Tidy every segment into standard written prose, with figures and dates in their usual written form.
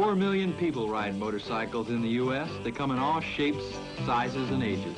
4 million people ride motorcycles in the U.S. They come in all shapes, sizes, and ages.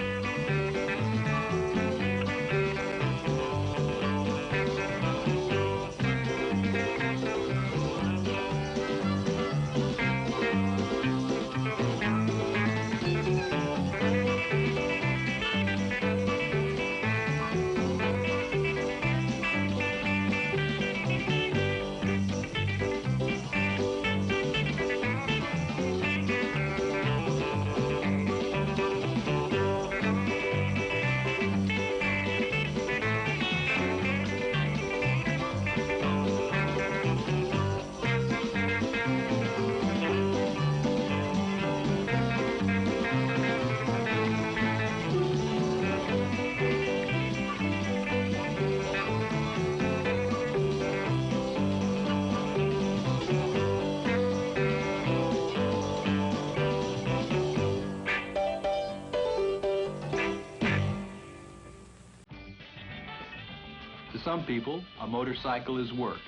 To some people, a motorcycle is work,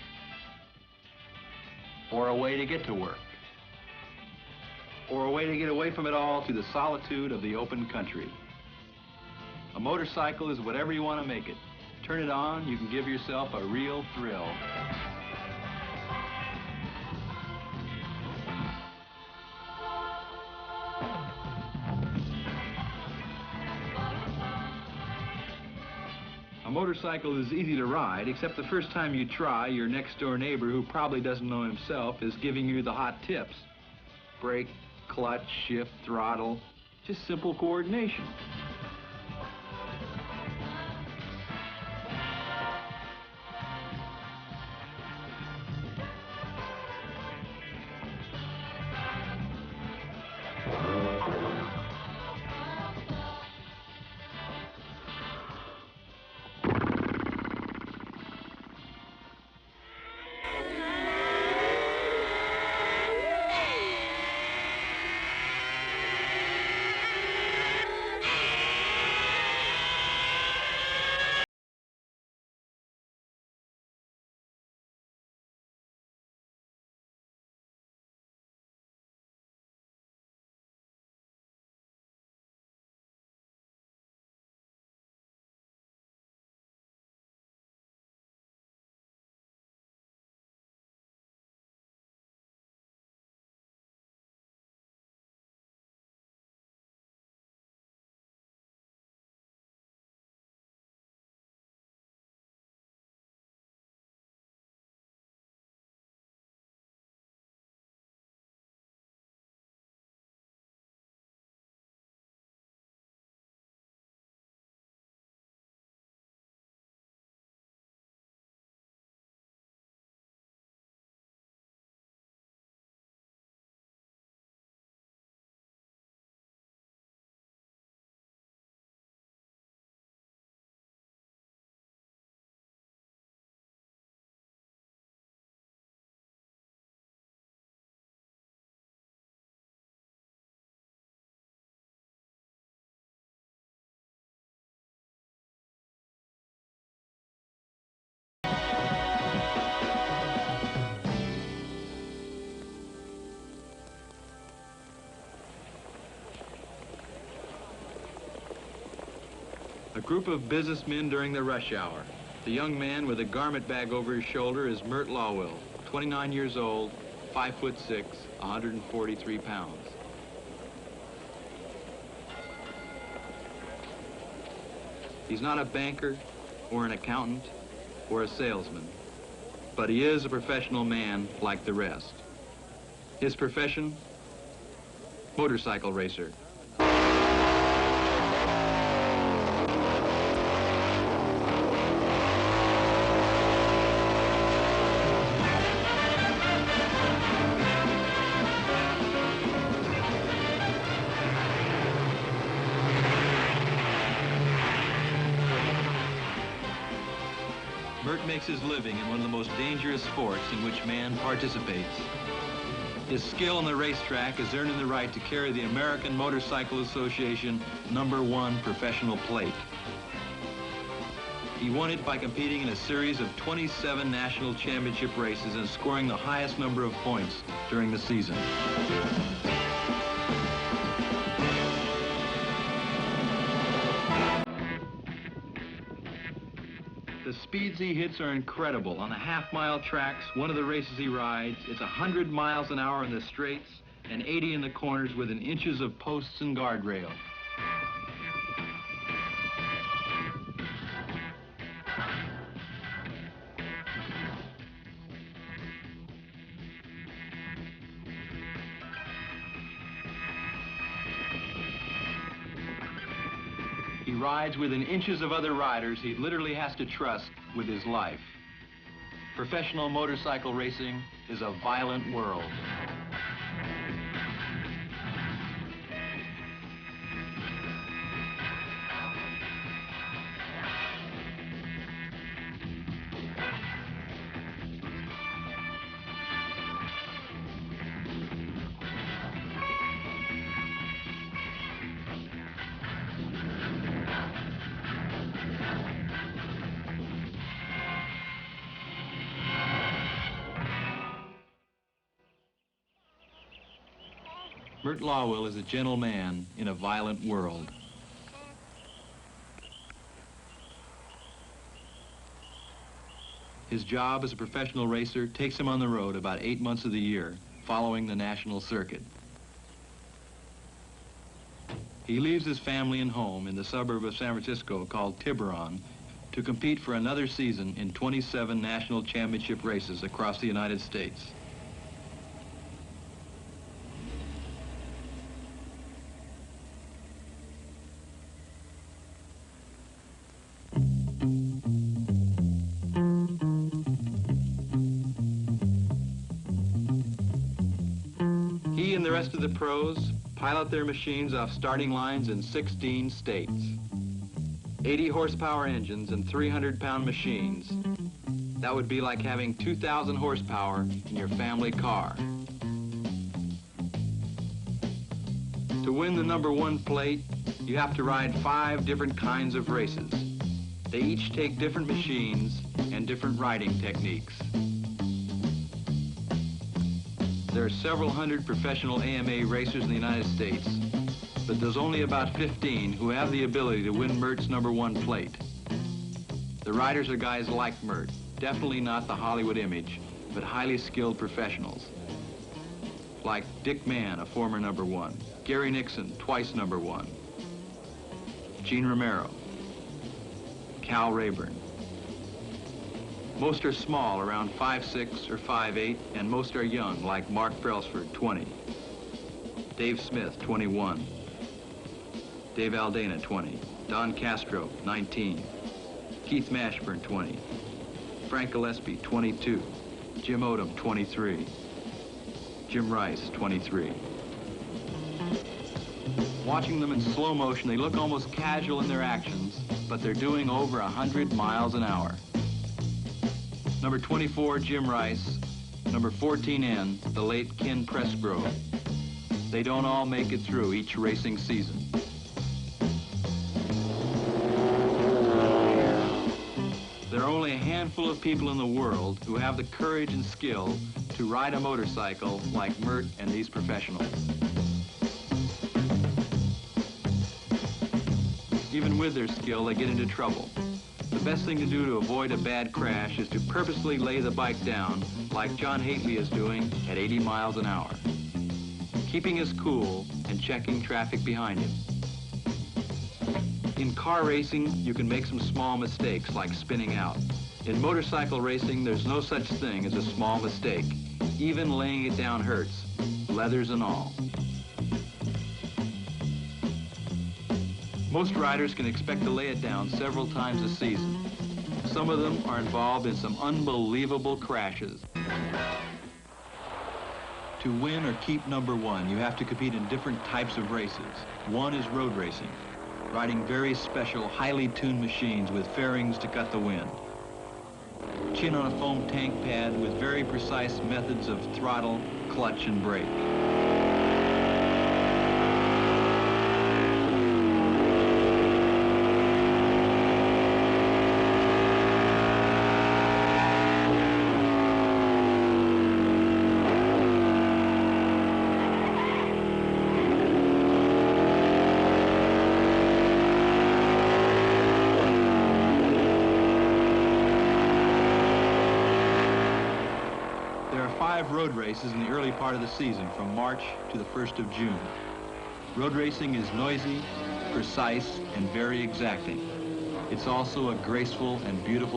or a way to get to work, or a way to get away from it all to the solitude of the open country. A motorcycle is whatever you want to make it. Turn it on, you can give yourself a real thrill. A motorcycle is easy to ride, except the first time you try, your next-door neighbor, who probably doesn't know himself, is giving you the hot tips. Brake, clutch, shift, throttle, just simple coordination. A group of businessmen during the rush hour. The young man with a garment bag over his shoulder is Mert Lawwill, 29 years old, 5'6", 143 pounds. He's not a banker or an accountant or a salesman, but he is a professional man like the rest. His profession? Motorcycle racer. Mert makes his living in one of the most dangerous sports in which man participates. His skill on the racetrack has earned him the right to carry the American Motorcycle Association #1 professional plate. He won it by competing in a series of 27 national championship races and scoring the highest number of points during the season. The speeds he hits are incredible. On the half-mile tracks, one of the races he rides, it's 100 miles an hour in the straights and 80 in the corners within inches of posts and guardrail. He rides within inches of other riders he literally has to trust with his life. Professional motorcycle racing is a violent world. Mert Lawwill is a gentle man in a violent world. His job as a professional racer takes him on the road about 8 months of the year, following the national circuit. He leaves his family and home in the suburb of San Francisco called Tiburon to compete for another season in 27 national championship races across the United States. He and the rest of the pros pilot their machines off starting lines in 16 states. 80 horsepower engines and 300-pound machines. That would be like having 2,000 horsepower in your family car. To win the #1 plate, you have to ride 5 different kinds of races. They each take different machines and different riding techniques. There are several hundred professional AMA racers in the United States, but there's only about 15 who have the ability to win Mert's #1 plate. The riders are guys like Mert, definitely not the Hollywood image, but highly skilled professionals. Like Dick Mann, a former #1, Gary Nixon, twice #1, Gene Romero, Cal Rayburn. Most are small, around 5'6" or 5'8", and most are young, like Mark Brailsford, 20, Dave Smith, 21, Dave Aldana, 20, Don Castro, 19, Keith Mashburn, 20, Frank Gillespie, 22, Jim Odom, 23, Jim Rice, 23. Watching them in slow motion, they look almost casual in their actions, but they're doing over 100 miles an hour. Number 24, Jim Rice. Number 14N, the late Ken Pressgrove. They don't all make it through each racing season. There are only a handful of people in the world who have the courage and skill to ride a motorcycle like Mert and these professionals. Even with their skill, they get into trouble. The best thing to do to avoid a bad crash is to purposely lay the bike down like John Hately is doing at 80 miles an hour, keeping his cool and checking traffic behind him. In car racing, you can make some small mistakes like spinning out. In motorcycle racing, there's no such thing as a small mistake. Even laying it down hurts, leathers and all. Most riders can expect to lay it down several times a season. Some of them are involved in some unbelievable crashes. To win or keep #1, you have to compete in different types of races. One is road racing, riding very special, highly tuned machines with fairings to cut the wind. Chin on a foam tank pad with very precise methods of throttle, clutch, and brake. There are 5 road races in the early part of the season, from March to the 1st of June. Road racing is noisy, precise, and very exacting. It's also a graceful and beautiful.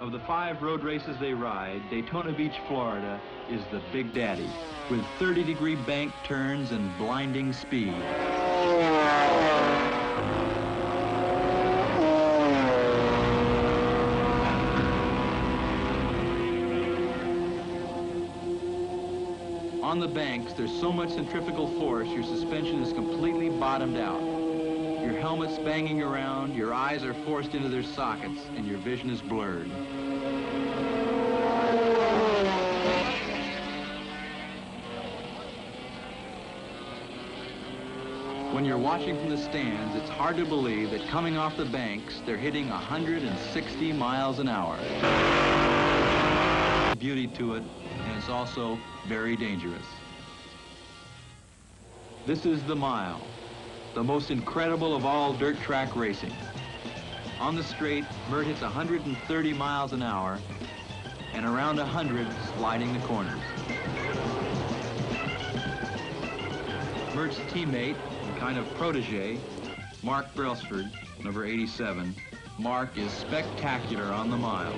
Of the 5 road races they ride, Daytona Beach, Florida is the Big Daddy, with 30-degree bank turns and blinding speed. On the banks, there's so much centrifugal force, your suspension is completely bottomed out. Your helmet's banging around, your eyes are forced into their sockets, and your vision is blurred. When you're watching from the stands, it's hard to believe that coming off the banks, they're hitting 160 miles an hour. Beauty to it, and it's also very dangerous. This is the mile, the most incredible of all dirt track racing. On the straight, Mert hits 130 miles an hour and around 100 sliding the corners. Mert's teammate and kind of protege, Mark Brailsford, number 87. Mark is spectacular on the mile.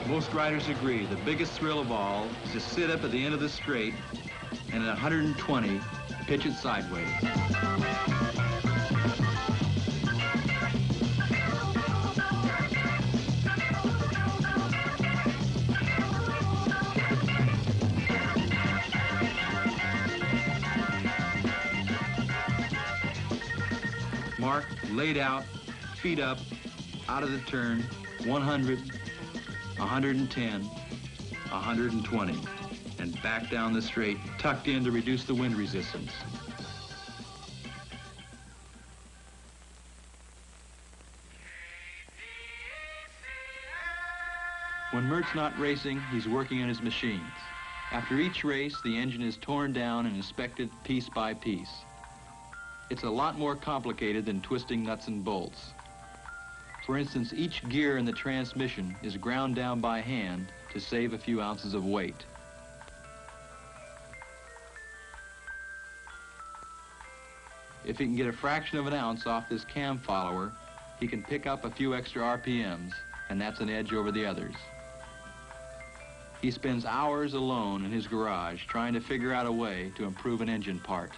Most riders agree the biggest thrill of all is to sit up at the end of the straight and at 120, pitch it sideways. Mark laid out, feet up, out of the turn, 100, 110, 120, and back down the straight, tucked in to reduce the wind resistance. When Mert's not racing, he's working on his machines. After each race, the engine is torn down and inspected piece by piece. It's a lot more complicated than twisting nuts and bolts. For instance, each gear in the transmission is ground down by hand to save a few ounces of weight. If he can get a fraction of an ounce off this cam follower, he can pick up a few extra RPMs, and that's an edge over the others. He spends hours alone in his garage trying to figure out a way to improve an engine part.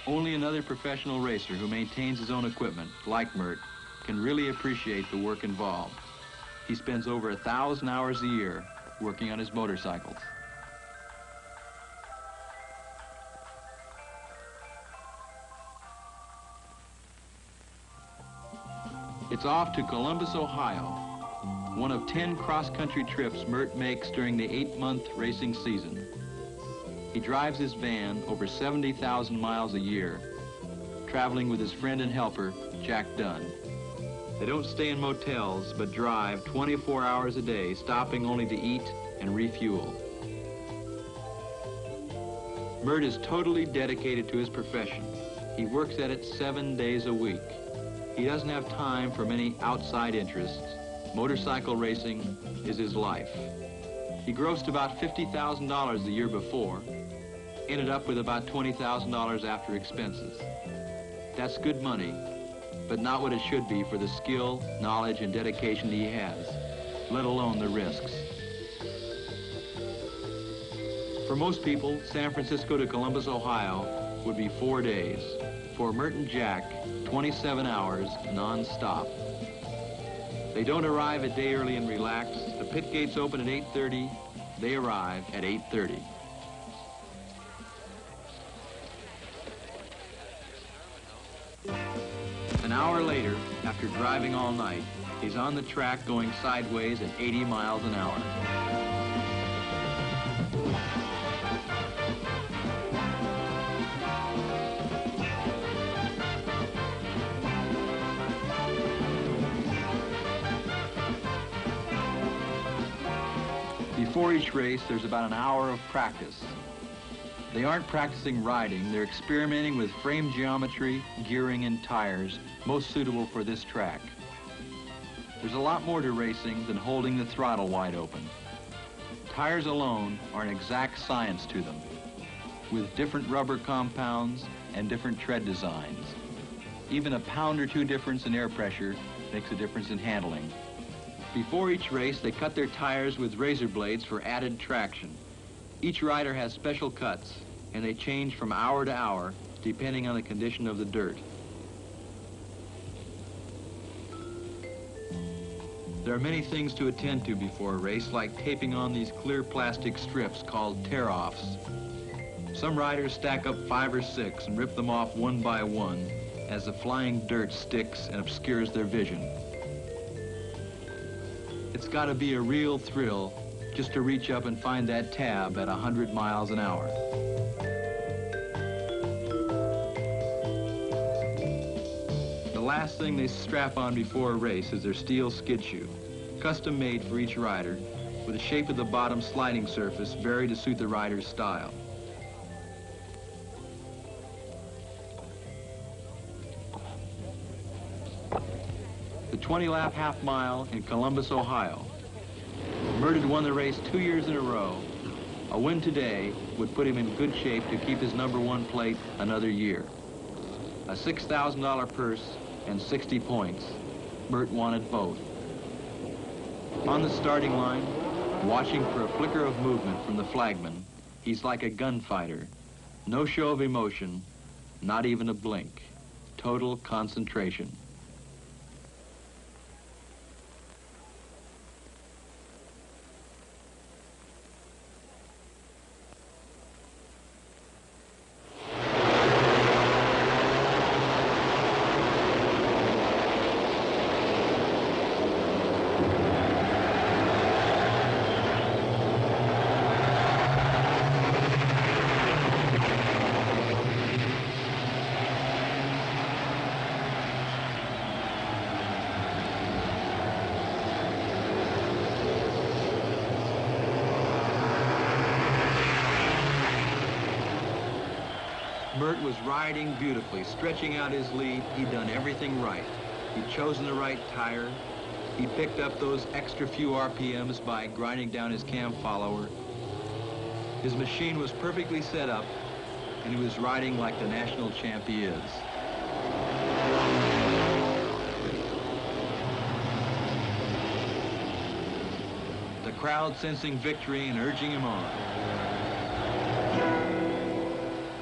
Only another professional racer who maintains his own equipment, like Mert, can really appreciate the work involved. He spends over 1,000 hours a year working on his motorcycles. It's off to Columbus, Ohio, one of 10 cross-country trips Mert makes during the 8-month racing season. He drives his van over 70,000 miles a year traveling with his friend and helper, Jack Dunn. They don't stay in motels, but drive 24 hours a day, stopping only to eat and refuel. Mert is totally dedicated to his profession. He works at it 7 days a week. He doesn't have time for many outside interests. Motorcycle racing is his life. He grossed about $50,000 the year before, ended up with about $20,000 after expenses. That's good money, but not what it should be for the skill, knowledge, and dedication he has, let alone the risks. For most people, San Francisco to Columbus, Ohio would be 4 days. For Mert and Jack, 27 hours non-stop. They don't arrive a day early and relax. The pit gates open at 8:30. They arrive at 8:30. An hour later, after driving all night, he's on the track going sideways at 80 miles an hour. Before each race, there's about an hour of practice. They aren't practicing riding, they're experimenting with frame geometry, gearing, and tires, most suitable for this track. There's a lot more to racing than holding the throttle wide open. Tires alone are an exact science to them, with different rubber compounds and different tread designs. Even a pound or two difference in air pressure makes a difference in handling. Before each race, they cut their tires with razor blades for added traction. Each rider has special cuts, and they change from hour to hour, depending on the condition of the dirt. There are many things to attend to before a race, like taping on these clear plastic strips called tear-offs. Some riders stack up 5 or 6 and rip them off one by one as the flying dirt sticks and obscures their vision. It's got to be a real thrill just to reach up and find that tab at 100 miles an hour. The last thing they strap on before a race is their steel skid shoe, custom made for each rider, with the shape of the bottom sliding surface varied to suit the rider's style. The 20-lap half mile in Columbus, Ohio. Mert had won the race 2 years in a row. A win today would put him in good shape to keep his #1 plate another year. A $6,000 purse and 60 points. Mert wanted both. On the starting line, watching for a flicker of movement from the flagman, he's like a gunfighter. No show of emotion, not even a blink. Total concentration. Mert was riding beautifully, stretching out his lead. He'd done everything right. He'd chosen the right tire. He picked up those extra few RPMs by grinding down his cam follower. His machine was perfectly set up, and he was riding like the national champ he is. The crowd sensing victory and urging him on.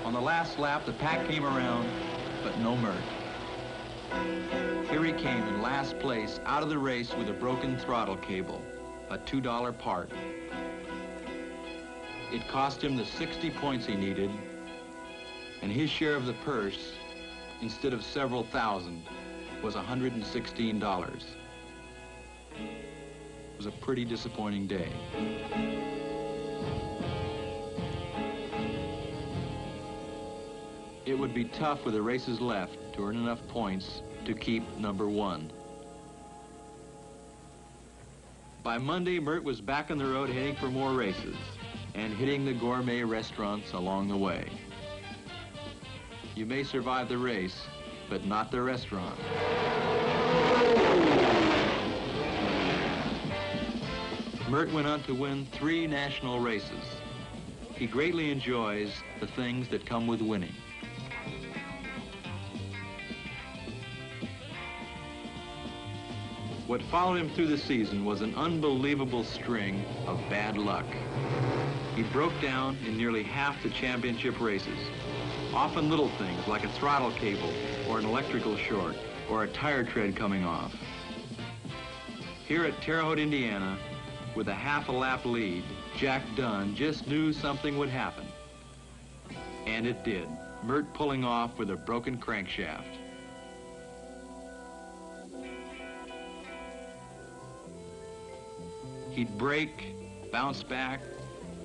On the last lap, the pack came around, but no Mert. Here he came in last place, out of the race with a broken throttle cable, a $2 part. It cost him the 60 points he needed, and his share of the purse, instead of several thousand, was $116. It was a pretty disappointing day. It would be tough with the races left to earn enough points to keep number 1. By Monday, Mert was back on the road heading for more races and hitting the gourmet restaurants along the way. You may survive the race, but not the restaurant. Mert went on to win 3 national races. He greatly enjoys the things that come with winning. What followed him through the season was an unbelievable string of bad luck. He broke down in nearly half the championship races. Often little things like a throttle cable or an electrical short or a tire tread coming off. Here at Terre Haute, Indiana, with a half a lap lead, Jack Dunn just knew something would happen. And it did. Mert pulling off with a broken crankshaft. He'd brake, bounce back,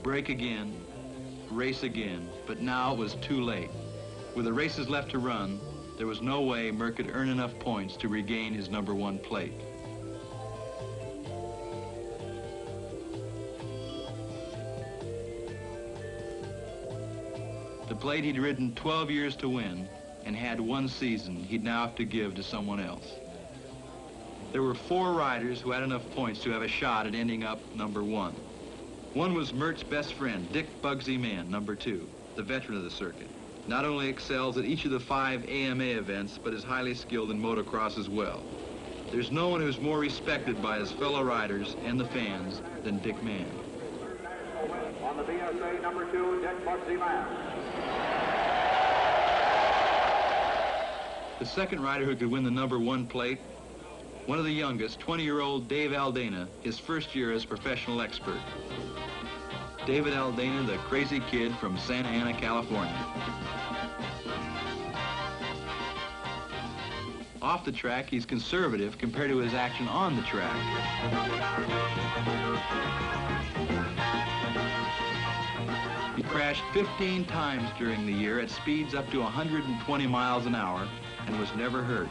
brake again, race again, but now it was too late. With the races left to run, there was no way Mert could earn enough points to regain his number 1 plate. The plate he'd ridden 12 years to win and had 1 season he'd now have to give to someone else. There were 4 riders who had enough points to have a shot at ending up number 1. One was Mert's best friend, Dick Bugsy Mann, number 2, the veteran of the circuit. Not only excels at each of the 5 AMA events, but is highly skilled in motocross as well. There's no one who's more respected by his fellow riders and the fans than Dick Mann. On the BSA number 2, Dick Bugsy Mann. The second rider who could win the number 1 plate, one of the youngest, 20-year-old Dave Aldana, his first year as professional expert. David Aldana, the crazy kid from Santa Ana, California. Off the track, he's conservative compared to his action on the track. He crashed 15 times during the year at speeds up to 120 miles an hour and was never hurt.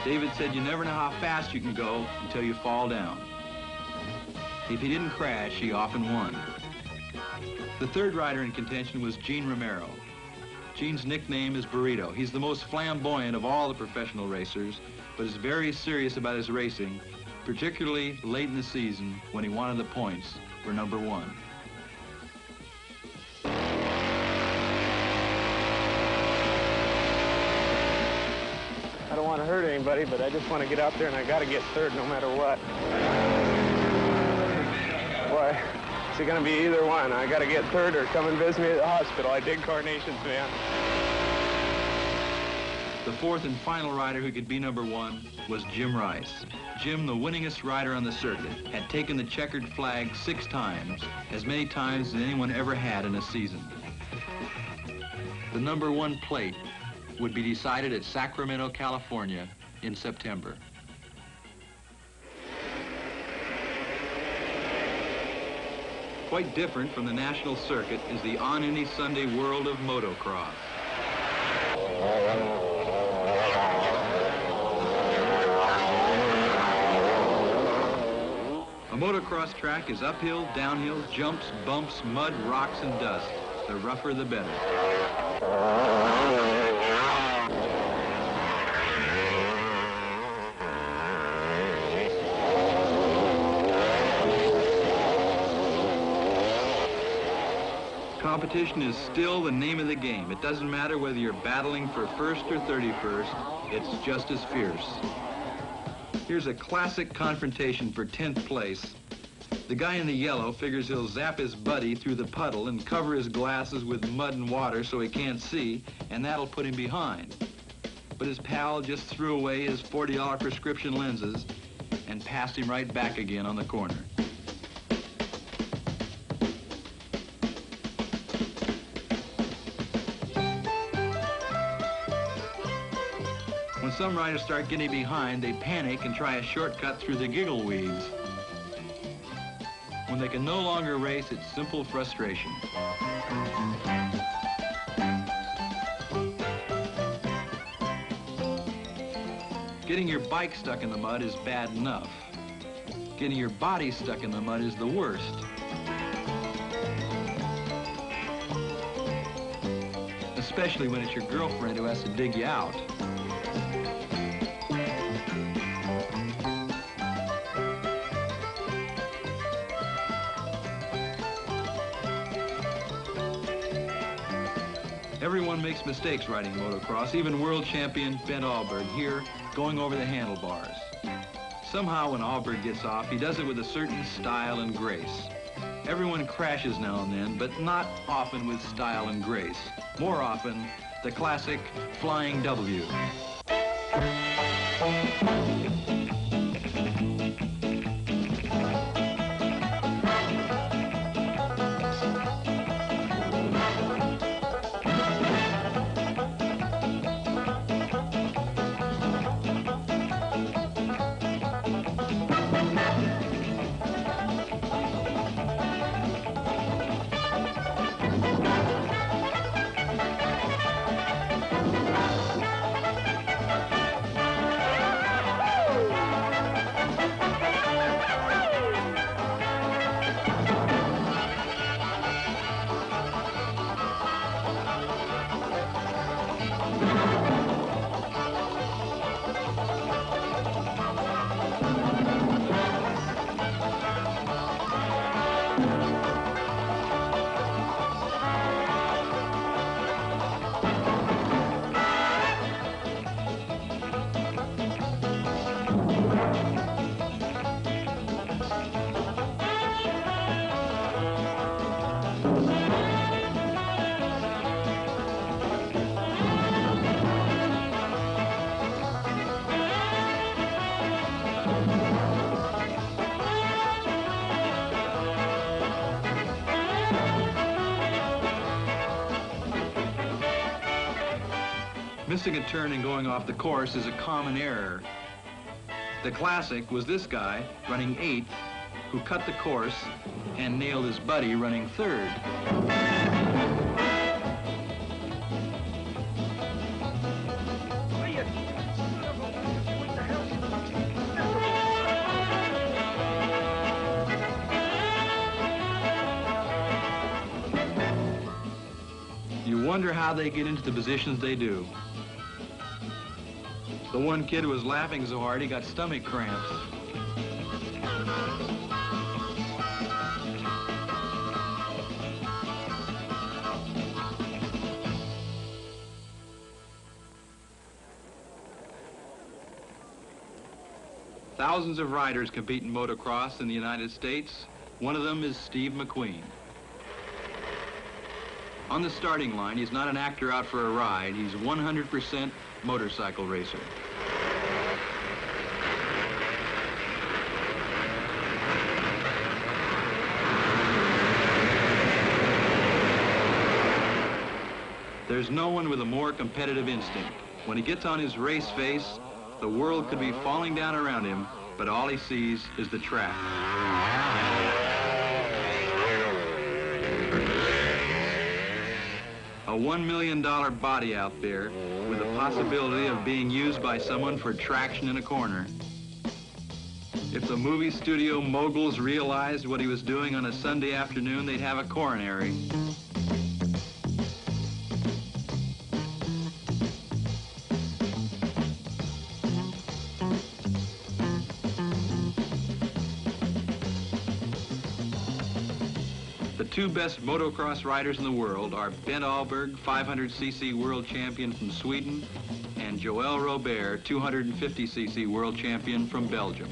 David said you never know how fast you can go until you fall down. If he didn't crash, he often won. The third rider in contention was Gene Romero. Gene's nickname is Burrito. He's the most flamboyant of all the professional racers, but is very serious about his racing, particularly late in the season when he wanted the points for number 1. I don't want to hurt anybody, but I just want to get out there and I got to get third no matter what. Boy, it's going to be either one. I got to get third or come and visit me at the hospital. I dig carnations, man. The fourth and final rider who could be number 1 was Jim Rice. Jim, the winningest rider on the circuit, had taken the checkered flag 6 times, as many times as anyone ever had in a season. The number 1 plate would be decided at Sacramento, California in September. Quite different from the national circuit is the on any Sunday world of motocross. A motocross track is uphill, downhill, jumps, bumps, mud, rocks, and dust. The rougher, the better. Competition is still the name of the game. It doesn't matter whether you're battling for first or 31st, it's just as fierce. Here's a classic confrontation for 10th place. The guy in the yellow figures he'll zap his buddy through the puddle and cover his glasses with mud and water so he can't see, and that'll put him behind. But his pal just threw away his $40 prescription lenses and passed him right back again on the corner. When some riders start getting behind, they panic and try a shortcut through the giggle weeds. When they can no longer race, it's simple frustration. Getting your bike stuck in the mud is bad enough. Getting your body stuck in the mud is the worst. Especially when it's your girlfriend who has to dig you out. Everyone makes mistakes riding motocross, even world champion Ben Ahlberg here, going over the handlebars. Somehow when Ahlberg gets off, he does it with a certain style and grace. Everyone crashes now and then, but not often with style and grace. More often, the classic Flying W. Missing a turn and going off the course is a common error. The classic was this guy running 8th who cut the course and nailed his buddy running 3rd. You wonder how they get into the positions they do. The one kid was laughing so hard he got stomach cramps. Thousands of riders compete in motocross in the United States. One of them is Steve McQueen. On the starting line, he's not an actor out for a ride. He's 100% motorcycle racer. There's no one with a more competitive instinct. When he gets on his race face, the world could be falling down around him, but all he sees is the track. A $1 million body out there with the possibility of being used by someone for traction in a corner. If the movie studio moguls realized what he was doing on a Sunday afternoon, they'd have a coronary. The two best motocross riders in the world are Ben Ahlberg, 500cc world champion from Sweden, and Joël Robert, 250cc world champion from Belgium.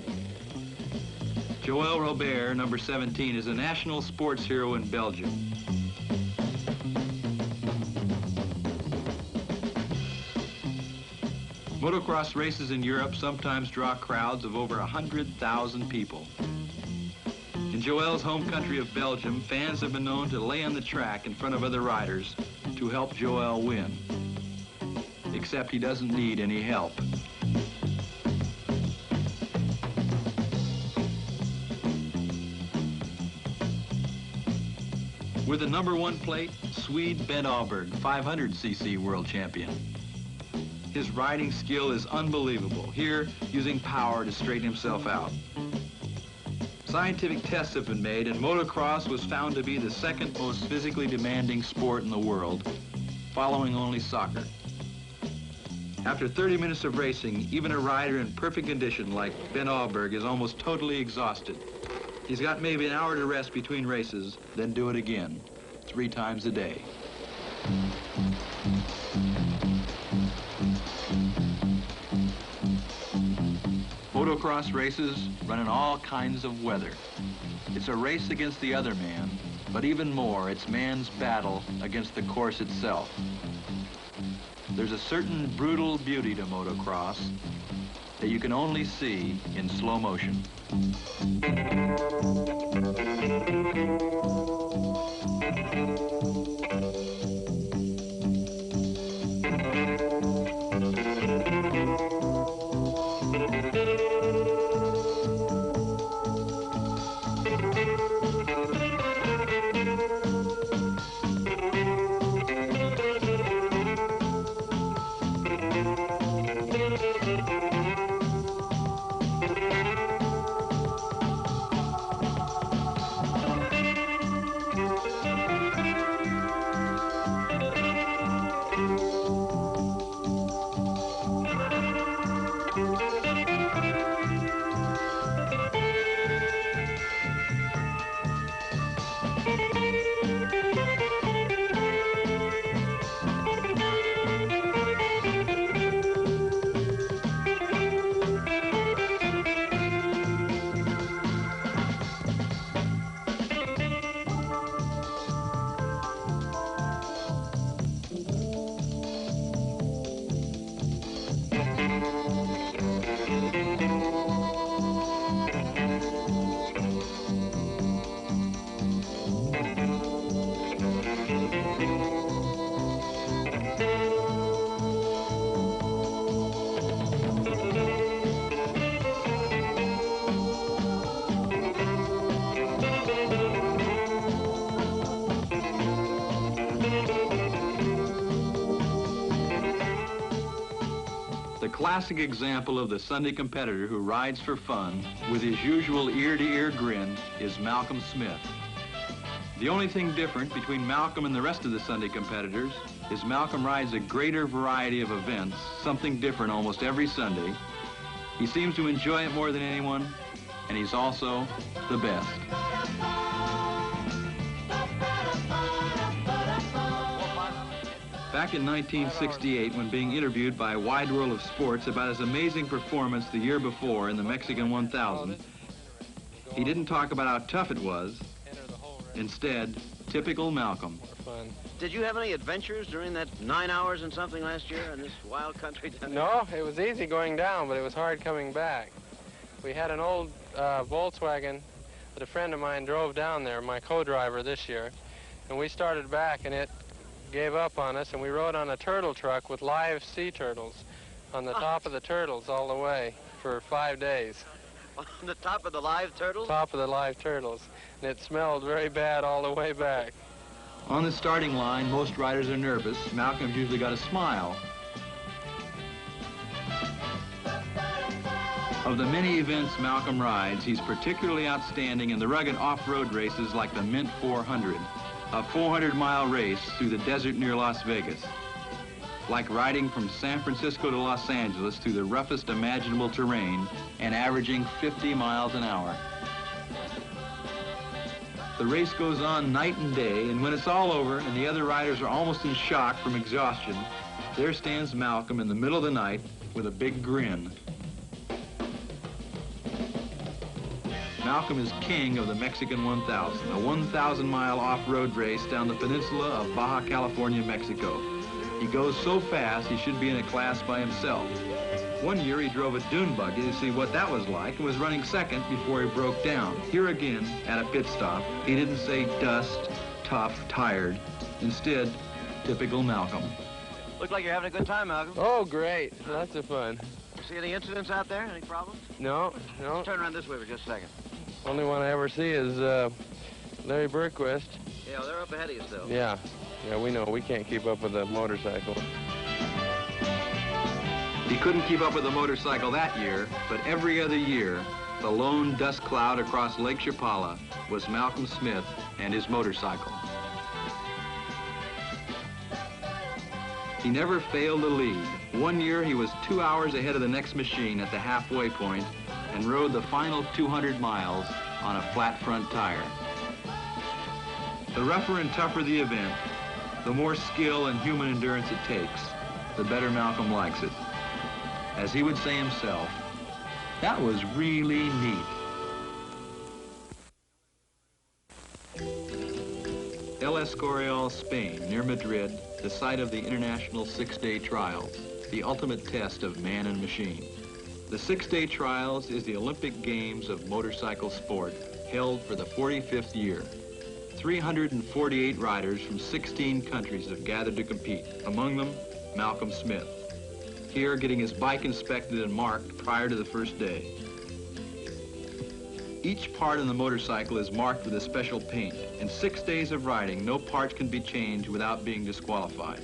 Joël Robert, number 17, is a national sports hero in Belgium. Motocross races in Europe sometimes draw crowds of over 100,000 people. In Joël's home country of Belgium, fans have been known to lay on the track in front of other riders to help Joël win. Except he doesn't need any help. With the number 1 plate, Swede Ben Ahlberg, 500cc world champion. His riding skill is unbelievable, here using power to straighten himself out. Scientific tests have been made, and motocross was found to be the second most physically demanding sport in the world, following only soccer. After 30 minutes of racing, even a rider in perfect condition like Ben Ahlberg is almost totally exhausted. He's got maybe an hour to rest between races, then do it again, 3 times a day. Motocross races run in all kinds of weather. It's a race against the other man, but even more, it's man's battle against the course itself. There's a certain brutal beauty to motocross that you can only see in slow motion. The classic example of the Sunday competitor who rides for fun with his usual ear-to-ear grin is Malcolm Smith. The only thing different between Malcolm and the rest of the Sunday competitors is Malcolm rides a greater variety of events, something different almost every Sunday. He seems to enjoy it more than anyone, and he's also the best. Back in 1968, when being interviewed by Wide World of Sports about his amazing performance the year before in the Mexican 1000, he didn't talk about how tough it was. Instead, typical Malcolm. Did you have any adventures during that 9 hours and something last year in this wild country? No, it was easy going down, but it was hard coming back. We had an old Volkswagen that a friend of mine drove down there, my co-driver this year, and we started back and it gave up on us, and we rode on a turtle truck with live sea turtles on the top of the turtles all the way for 5 days. On the top of the live turtles? Top of the live turtles. And it smelled very bad all the way back. On the starting line, most riders are nervous. Malcolm's usually got a smile. Of the many events Malcolm rides, he's particularly outstanding in the rugged off-road races like the Mint 400, a 400-mile race through the desert near Las Vegas. Like riding from San Francisco to Los Angeles through the roughest imaginable terrain and averaging 50 miles an hour. The race goes on night and day, and when it's all over and the other riders are almost in shock from exhaustion, there stands Malcolm in the middle of the night with a big grin. Malcolm is king of the Mexican 1000, a 1,000-mile off-road race down the peninsula of Baja California, Mexico. He goes so fast he should be in a class by himself. One year he drove a dune buggy to see what that was like and was running second before he broke down. Here again, at a pit stop, he didn't say dust, tough, tired. Instead, typical Malcolm. Look like you're having a good time, Malcolm. Oh, great. Lots of fun. See any incidents out there? Any problems? No. Turn around this way for just a second. Only one I ever see is Larry Berquist. Yeah, they're up ahead of you still. Yeah, we know. We can't keep up with the motorcycle. He couldn't keep up with the motorcycle that year, but every other year, the lone dust cloud across Lake Chapala was Malcolm Smith and his motorcycle. He never failed to lead. One year he was 2 hours ahead of the next machine at the halfway point and rode the final 200 miles on a flat front tire. The rougher and tougher the event, the more skill and human endurance it takes, the better Malcolm likes it. As he would say himself, that was really neat. El Escorial, Spain, near Madrid, the site of the International Six-Day Trials, the ultimate test of man and machine. The Six-Day Trials is the Olympic Games of motorcycle sport, held for the 45th year. 348 riders from 16 countries have gathered to compete, among them Malcolm Smith. Here, getting his bike inspected and marked prior to the first day. Each part in the motorcycle is marked with a special paint. In 6 days of riding, no parts can be changed without being disqualified.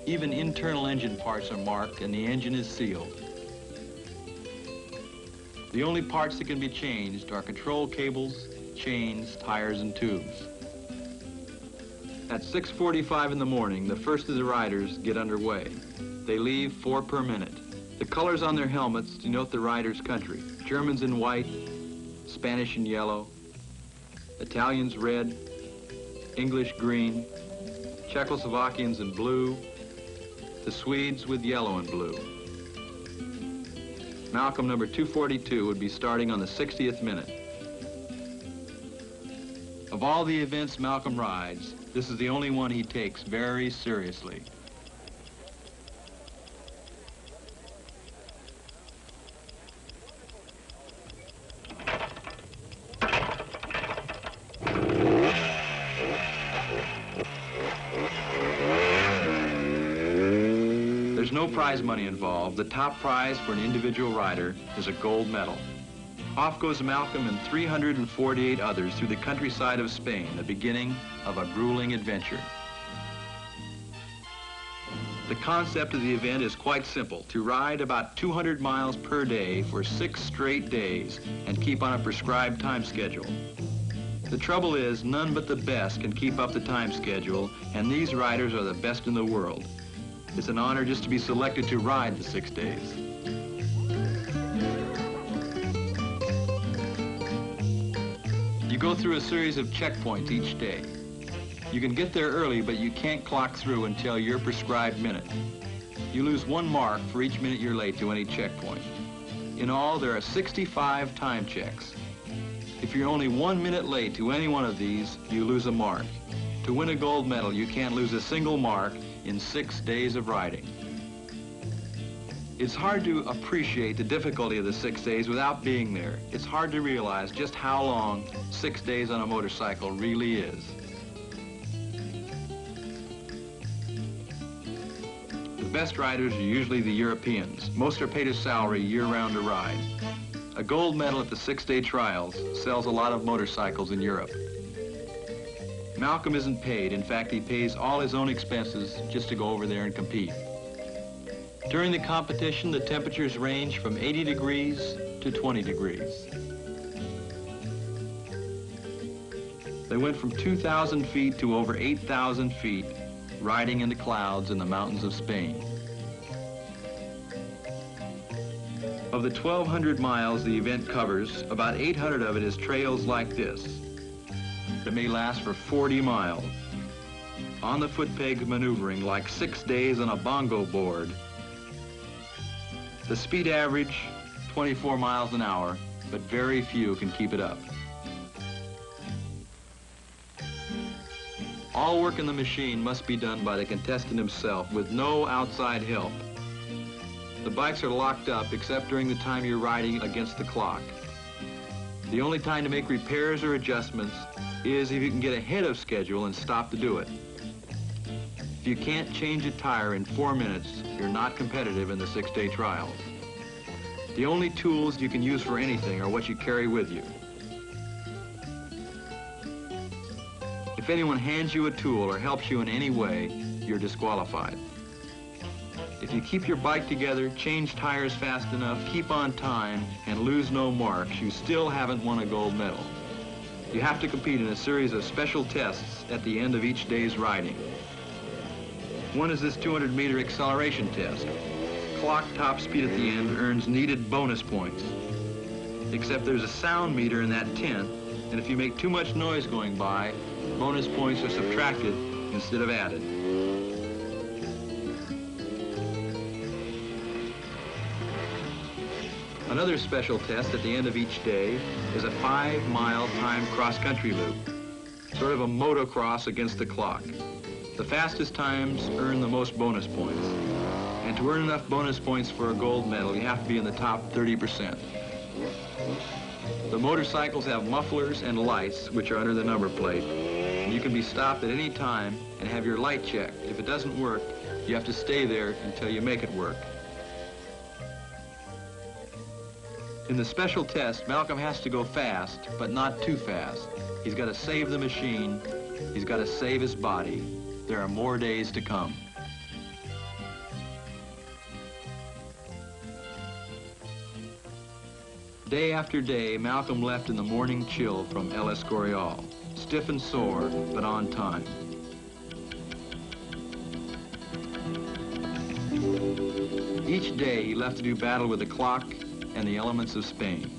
Even internal engine parts are marked and the engine is sealed. The only parts that can be changed are control cables, chains, tires, and tubes. At 6:45 in the morning, the first of the riders get underway. They leave 4 per minute. The colors on their helmets denote the rider's country. Germans in white, Spanish in yellow, Italians red, English green, Czechoslovakians in blue, the Swedes with yellow and blue. Malcolm, number 242, would be starting on the 60th minute. Of all the events Malcolm rides, this is the only one he takes very seriously. There's no prize money involved. The top prize for an individual rider is a gold medal. Off goes Malcolm and 348 others through the countryside of Spain, the beginning of a grueling adventure. The concept of the event is quite simple: to ride about 200 miles per day for 6 straight days and keep on a prescribed time schedule. The trouble is, none but the best can keep up the time schedule, and these riders are the best in the world. It's an honor just to be selected to ride the 6 days. You go through a series of checkpoints each day. You can get there early, but you can't clock through until your prescribed minute. You lose 1 mark for each minute you're late to any checkpoint. In all, there are 65 time checks. If you're only 1 minute late to any one of these, you lose a mark. To win a gold medal, you can't lose a single mark in 6 days of riding. It's hard to appreciate the difficulty of the 6 days without being there. It's hard to realize just how long 6 days on a motorcycle really is. The best riders are usually the Europeans. Most are paid a salary year-round to ride. A gold medal at the 6-day trials sells a lot of motorcycles in Europe. Malcolm isn't paid. In fact, he pays all his own expenses just to go over there and compete. During the competition, the temperatures range from 80 degrees to 20 degrees. They went from 2,000 feet to over 8,000 feet, riding in the clouds in the mountains of Spain. Of the 1,200 miles the event covers, about 800 of it is trails like this. It may last for 40 miles. On the foot-peg maneuvering like 6 days on a bongo board. The speed average, 24 miles an hour, but very few can keep it up. All work in the machine must be done by the contestant himself with no outside help. The bikes are locked up except during the time you're riding against the clock. The only time to make repairs or adjustments is if you can get ahead of schedule and stop to do it. If you can't change a tire in 4 minutes, you're not competitive in the 6-day trials. The only tools you can use for anything are what you carry with you. If anyone hands you a tool or helps you in any way, you're disqualified. If you keep your bike together, change tires fast enough, keep on time, and lose no marks, you still haven't won a gold medal. You have to compete in a series of special tests at the end of each day's riding. One is this 200-meter acceleration test. Clock top speed at the end earns needed bonus points. Except there's a sound meter in that tent, and if you make too much noise going by, bonus points are subtracted instead of added. Another special test at the end of each day is a 5-mile timed cross-country loop, sort of a motocross against the clock. The fastest times earn the most bonus points. And to earn enough bonus points for a gold medal, you have to be in the top 30%. The motorcycles have mufflers and lights, which are under the number plate. And you can be stopped at any time and have your light checked. If it doesn't work, you have to stay there until you make it work. In the special test, Malcolm has to go fast, but not too fast. He's got to save the machine. He's got to save his body. There are more days to come. Day after day, Malcolm left in the morning chill from El Escorial, stiff and sore, but on time. Each day, he left to do battle with the clock and the elements of Spain.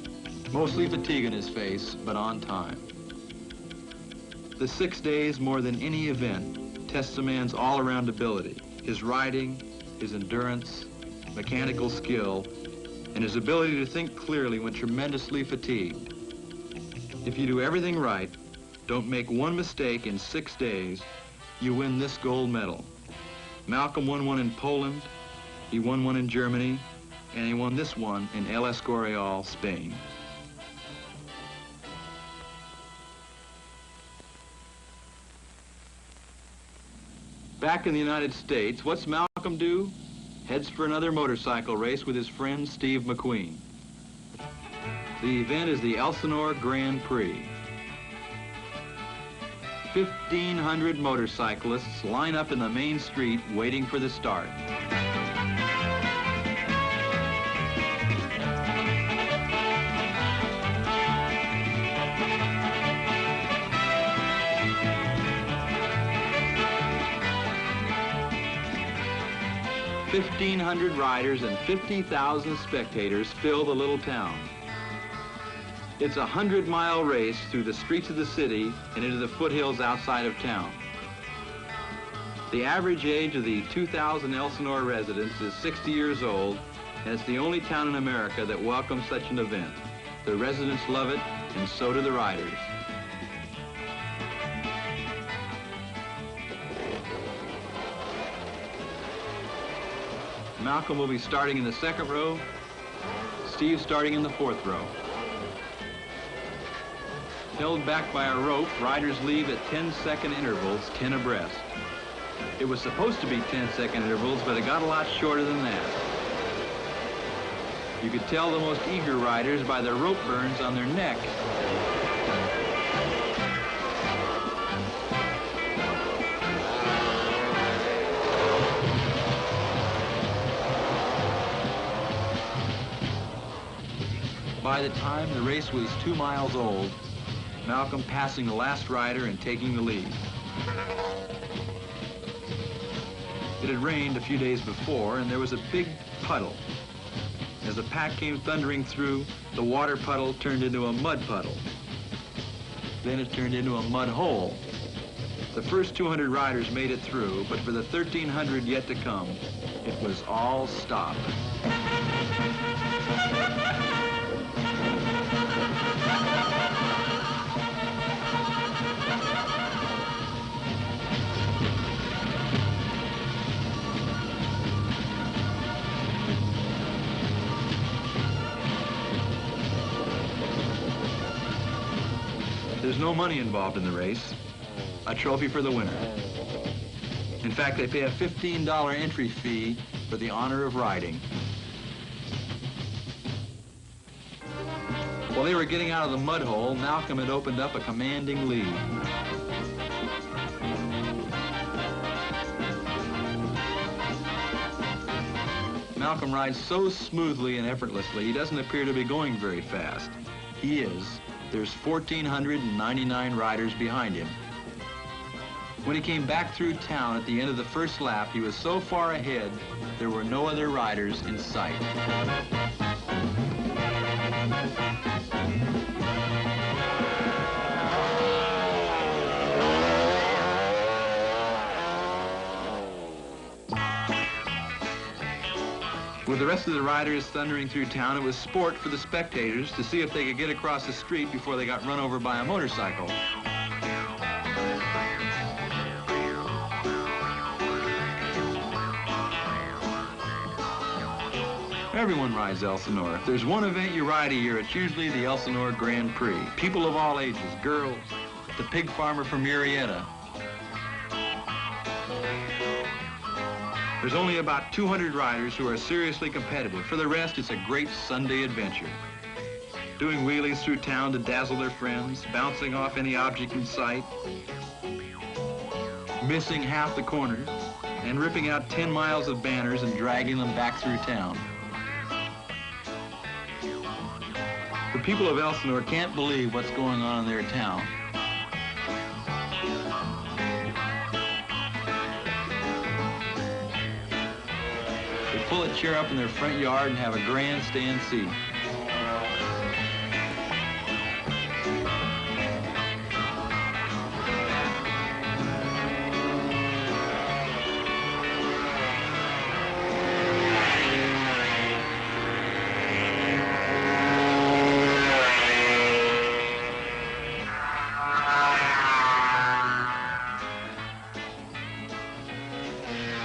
Mostly fatigue in his face, but on time. The 6 days, more than any event, tests a man's all-around ability, his riding, his endurance, mechanical skill, and his ability to think clearly when tremendously fatigued. If you do everything right, don't make one mistake in 6 days, you win this gold medal. Malcolm won one in Poland, he won one in Germany, and he won this one in El Escorial, Spain. Back in the United States, what's Malcolm do? Heads for another motorcycle race with his friend Steve McQueen. The event is the Elsinore Grand Prix. 1,500 motorcyclists line up in the main street waiting for the start. "1,500 riders and 50,000 spectators fill the little town. It's a 100-mile race through the streets of the city and into the foothills outside of town. The average age of the 2,000 Elsinore residents is 60 years old, and it's the only town in America that welcomes such an event. The residents love it, and so do the riders. Malcolm will be starting in the second row, Steve starting in the fourth row. Held back by a rope, riders leave at 10-second intervals, 10 abreast. It was supposed to be 10-second intervals, but it got a lot shorter than that. You could tell the most eager riders by the rope burns on their neck. By the time the race was 2 miles old, Malcolm passing the last rider and taking the lead. It had rained a few days before, and there was a big puddle. As the pack came thundering through, the water puddle turned into a mud puddle. Then it turned into a mud hole. The first 200 riders made it through, but for the 1,300 yet to come, it was all stop. There's no money involved in the race, a trophy for the winner. In fact, they pay a $15 entry fee for the honor of riding. While they were getting out of the mud hole, Malcolm had opened up a commanding lead. Malcolm rides so smoothly and effortlessly, he doesn't appear to be going very fast. He is. There's 1,499 riders behind him. When he came back through town at the end of the first lap, he was so far ahead, there were no other riders in sight. With the rest of the riders thundering through town, it was sport for the spectators to see if they could get across the street before they got run over by a motorcycle. Everyone rides Elsinore. If there's one event you ride a year, it's usually the Elsinore Grand Prix. People of all ages, girls, the pig farmer from Murrieta. There's only about 200 riders who are seriously competitive. For the rest, it's a great Sunday adventure. Doing wheelies through town to dazzle their friends, bouncing off any object in sight, missing half the corners, and ripping out 10 miles of banners and dragging them back through town. The people of Elsinore can't believe what's going on in their town. They pull a chair up in their front yard and have a grandstand seat.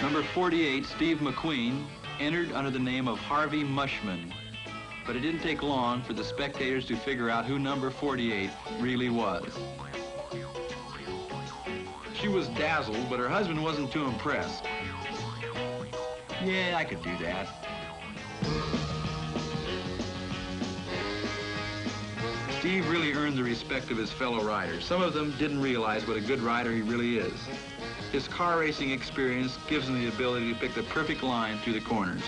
Number 48, Steve McQueen, entered under the name of Harvey Mushman, but it didn't take long for the spectators to figure out who number 48 really was. She was dazzled, but her husband wasn't too impressed. Yeah, I could do that. Steve really earned the respect of his fellow riders. Some of them didn't realize what a good rider he really is. His car racing experience gives him the ability to pick the perfect line through the corners.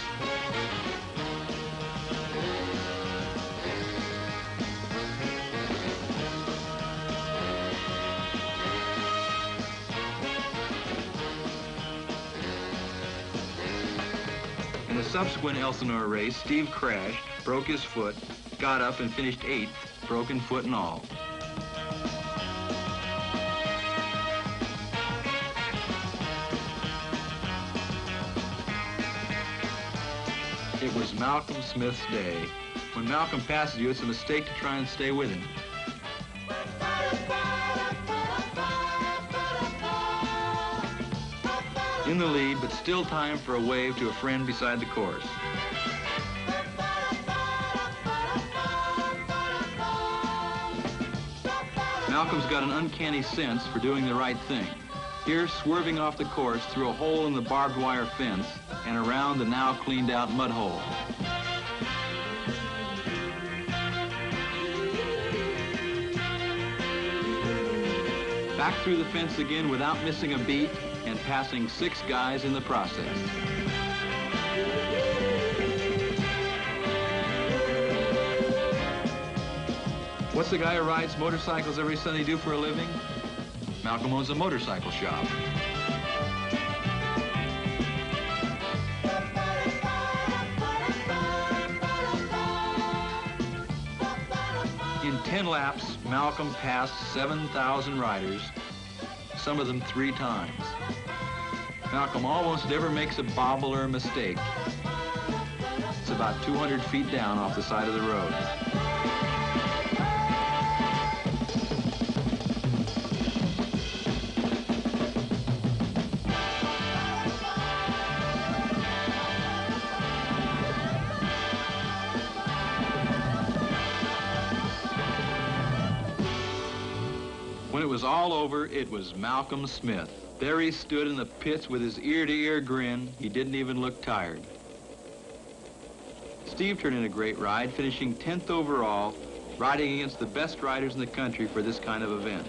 In a subsequent Elsinore race, Steve crashed, broke his foot, got up and finished 8th, broken foot and all. It was Malcolm Smith's day. When Malcolm passes you, it's a mistake to try and stay with him. In the lead, but still time for a wave to a friend beside the course. Malcolm's got an uncanny sense for doing the right thing. Here, swerving off the course through a hole in the barbed wire fence and around the now cleaned out mud hole. Back through the fence again without missing a beat and passing 6 guys in the process. What's the guy who rides motorcycles every Sunday do for a living? Malcolm owns a motorcycle shop. In 10 laps, Malcolm passed 7,000 riders, some of them 3 times. Malcolm almost never makes a bobble or a mistake. It's about 200 feet down off the side of the road. When it was all over, it was Malcolm Smith. There he stood in the pits with his ear-to-ear grin. He didn't even look tired. Steve turned in a great ride, finishing 10th overall, riding against the best riders in the country for this kind of event.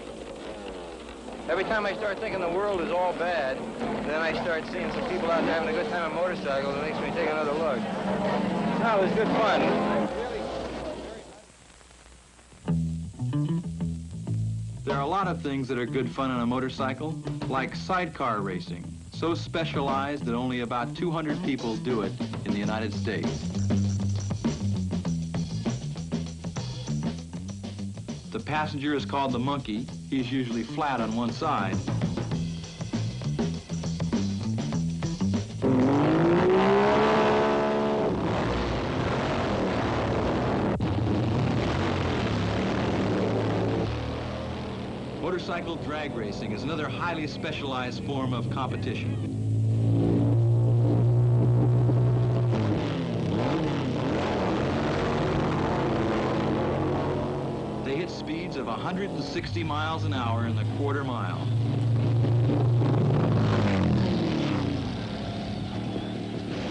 Every time I start thinking the world is all bad, then I start seeing some people out there having a good time on motorcycles. It makes me take another look. No, it was good fun. There are a lot of things that are good fun on a motorcycle, like sidecar racing, so specialized that only about 200 people do it in the United States. The passenger is called the monkey. He's usually flat on one side. Motorcycle drag racing is another highly specialized form of competition. They hit speeds of 160 miles an hour in the quarter mile.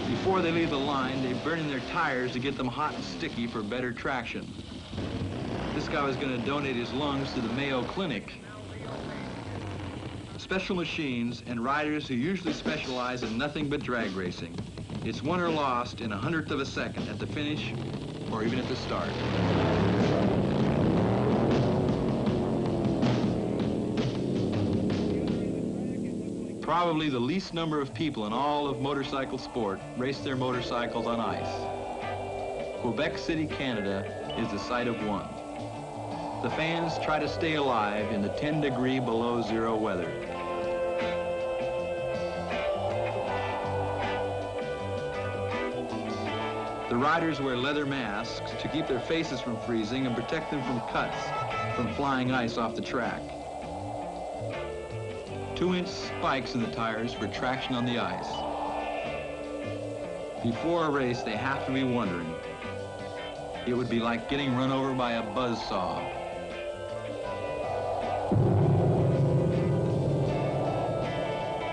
Before they leave the line, they burn in their tires to get them hot and sticky for better traction. This guy was going to donate his lungs to the Mayo Clinic. Special machines and riders who usually specialize in nothing but drag racing. It's won or lost in 1/100 of a second at the finish or even at the start. Probably the least number of people in all of motorcycle sport race their motorcycles on ice. Quebec City, Canada is the site of one. The fans try to stay alive in the 10-degree below zero weather. The riders wear leather masks to keep their faces from freezing and protect them from cuts from flying ice off the track. 2-inch spikes in the tires for traction on the ice. Before a race, they have to be wondering. It would be like getting run over by a buzzsaw.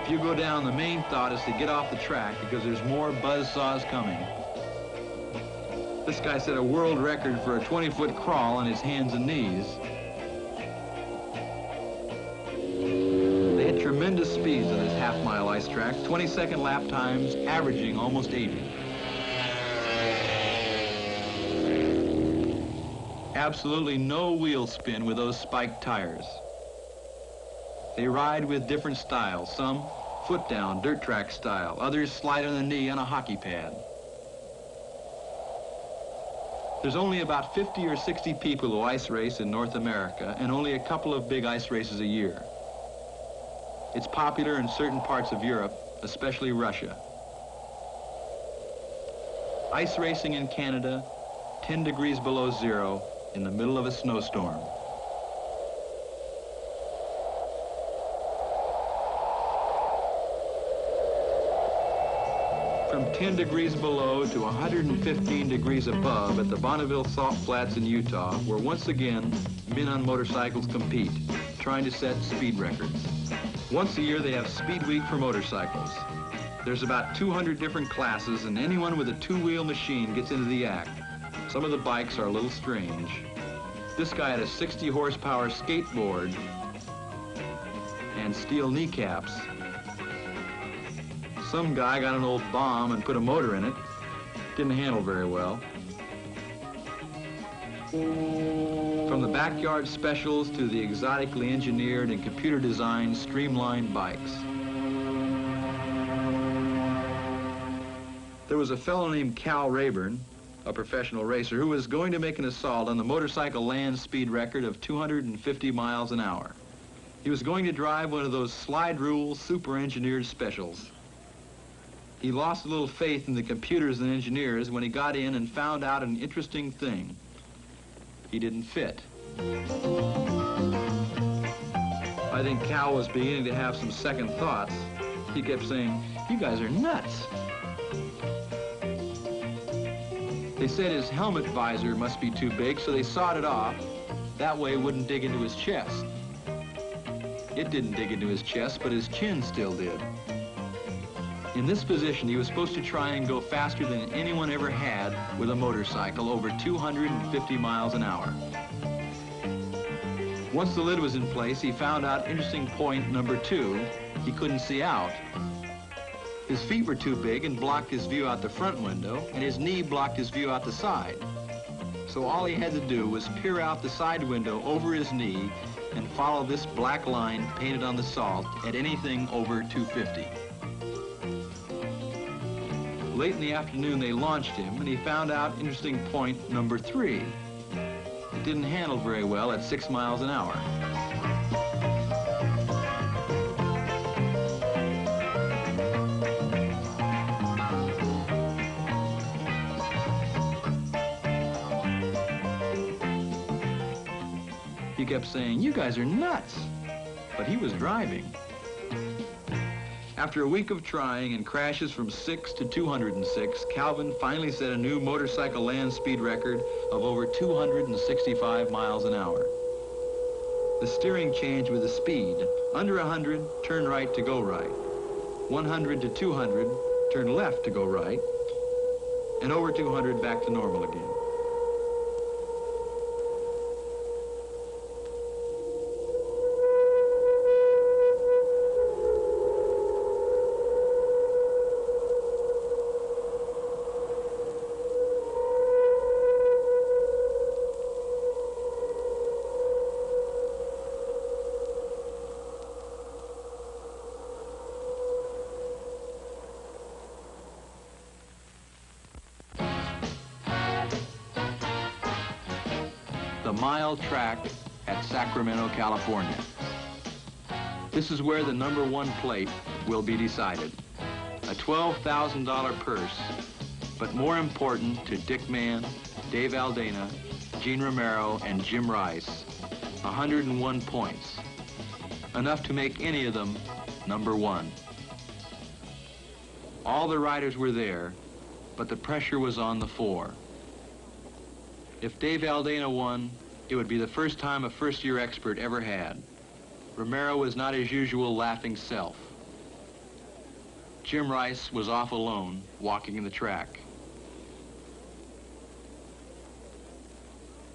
If you go down, the main thought is to get off the track because there's more buzzsaws coming. This guy set a world record for a 20-foot crawl on his hands and knees. They hit tremendous speeds on this half-mile ice track, 22nd lap times averaging almost 80. Absolutely no wheel spin with those spiked tires. They ride with different styles, some foot down, dirt track style, others slide on the knee on a hockey pad. There's only about 50 or 60 people who ice race in North America and only a couple of big ice races a year. It's popular in certain parts of Europe, especially Russia. Ice racing in Canada, 10 degrees below zero in the middle of a snowstorm. From 10 degrees below to 115 degrees above at the Bonneville Salt Flats in Utah, where once again men on motorcycles compete, trying to set speed records. Once a year they have Speed Week for motorcycles. There's about 200 different classes, and anyone with a two-wheel machine gets into the act. Some of the bikes are a little strange. This guy had a 60 horsepower skateboard and steel kneecaps. Some guy got an old bomb and put a motor in it. Didn't handle very well. From the backyard specials to the exotically engineered and computer-designed streamlined bikes. There was a fellow named Cal Rayburn, a professional racer, who was going to make an assault on the motorcycle land speed record of 250 miles an hour. He was going to drive one of those slide rule super-engineered specials. He lost a little faith in the computers and engineers when he got in and found out an interesting thing. He didn't fit. I think Cal was beginning to have some second thoughts. He kept saying, "You guys are nuts." They said his helmet visor must be too big, so they sawed it off. That way it wouldn't dig into his chest. It didn't dig into his chest, but his chin still did. In this position, he was supposed to try and go faster than anyone ever had with a motorcycle, over 250 miles an hour. Once the lid was in place, he found out interesting point number 2. He couldn't see out. His feet were too big and blocked his view out the front window, and his knee blocked his view out the side. So all he had to do was peer out the side window over his knee and follow this black line painted on the salt at anything over 250. Late in the afternoon, they launched him, and he found out interesting point number 3. It didn't handle very well at 6 miles an hour. He kept saying, "You guys are nuts," but he was driving. After a week of trying and crashes from 6 to 206, Calvin finally set a new motorcycle land speed record of over 265 miles an hour. The steering changed with the speed. Under 100, turn right to go right. 100 to 200, turn left to go right. And over 200, back to normal again. The mile track at Sacramento, California. This is where the number 1 plate will be decided. A $12,000 purse, but more important to Dick Mann, Dave Aldana, Gene Romero, and Jim Rice, 101 points. Enough to make any of them number 1. All the riders were there, but the pressure was on the 4. If Dave Aldana won, it would be the first time a first-year expert ever had. Romero was not his usual laughing self. Jim Rice was off alone, walking the track.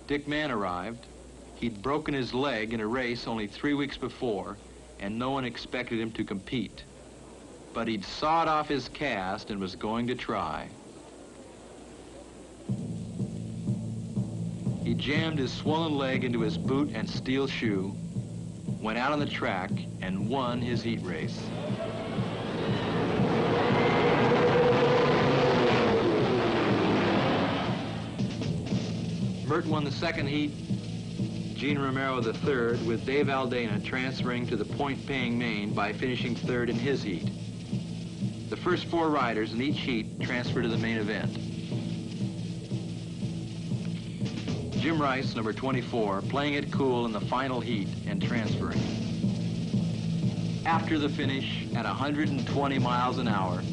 Dick Mann arrived. He'd broken his leg in a race only 3 weeks before, and no one expected him to compete. But he'd sawed off his cast and was going to try. He jammed his swollen leg into his boot and steel shoe, went out on the track, and won his heat race. Mert won the second heat, Gene Romero the third, with Dave Aldana transferring to the point-paying main by finishing third in his heat. The first 4 riders in each heat transferred to the main event. Jim Rice, number 24, playing it cool in the final heat and transferring. After the finish, at 120 miles an hour,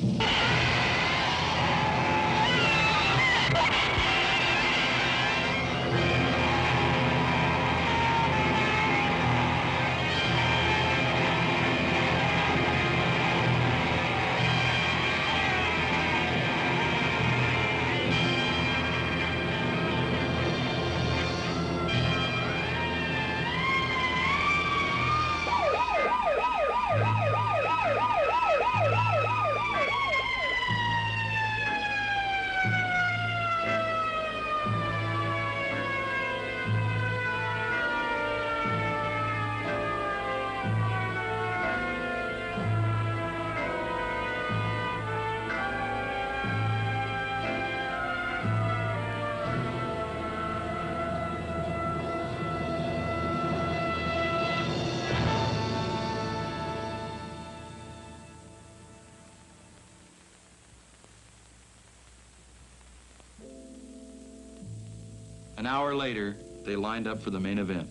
an hour later, they lined up for the main event.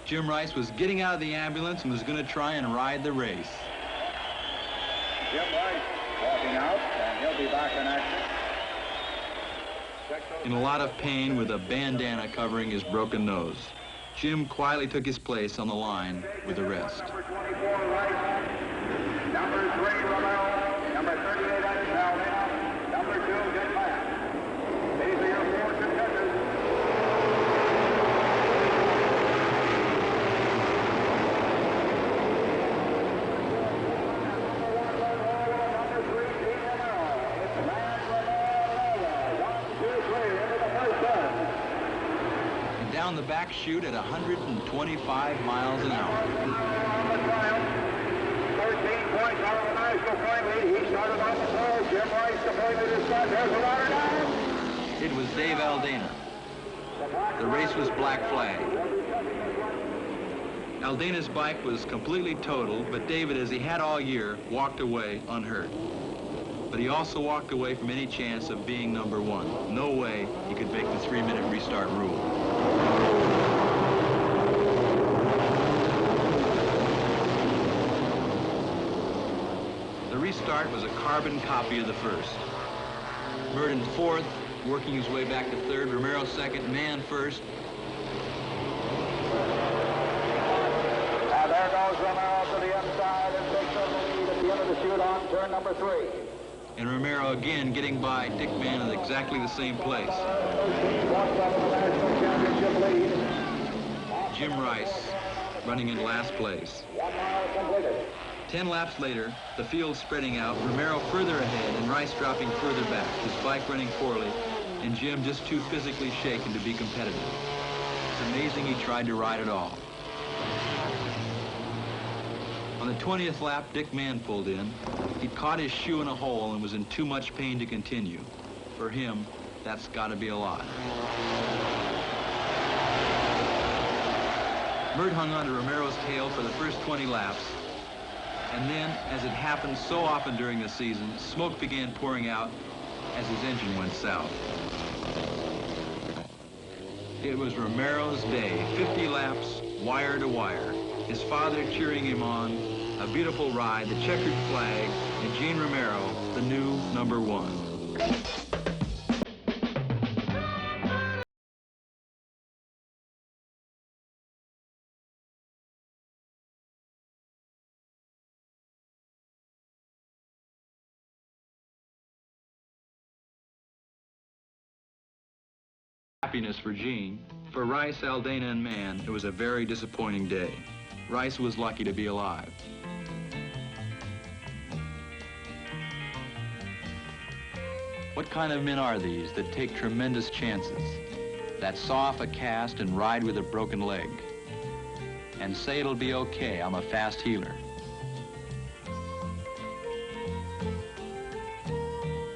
Jim Rice was getting out of the ambulance and was going to try and ride the race. Jim Rice walking out, and he'll be back in action. in a lot of pain with a bandana covering his broken nose. Jim quietly took his place on the line with the rest. Number 24, Rice. Number 3, Romero. Number 38, Aldana. Number 2, Dick Matt. These are your 4 contenders. Down the back chute at 125 miles an hour. 13 points out of the national point lead. He started on the floor. Jim Rice deflated his gun. There's the water down. It was Dave Aldana. The race was black flag. Aldana's bike was completely totaled, but David, as he had all year, walked away unhurt. But he also walked away from any chance of being number 1. No way he could break the 3-minute restart rule. The restart was a carbon copy of the first. Mert in 4th, working his way back to 3rd. Romero 2nd, Mann 1st. And there goes Romero to the inside and takes up the lead at the end of the chute on turn number 3. And Romero again getting by Dick Mann at exactly the same place. Jim Rice running in last place. 1 mile completed. 10 laps later, the field spreading out, Romero further ahead and Rice dropping further back, his bike running poorly, and Jim just too physically shaken to be competitive. It's amazing he tried to ride at all. On the 20th lap, Dick Mann pulled in. He'd caught his shoe in a hole and was in too much pain to continue. For him, that's got to be a lot. Mert hung on to Romero's tail for the first 20 laps. And then, as it happens so often during the season, smoke began pouring out as his engine went south. It was Romero's day, 50 laps, wire to wire. His father cheering him on, a beautiful ride, the checkered flag, and Gene Romero, the new number 1. Happiness for Gene. For Rice, Aldana, and Mann, it was a very disappointing day. Rice was lucky to be alive. What kind of men are these that take tremendous chances, that saw off a cast and ride with a broken leg, and say it'll be okay, I'm a fast healer?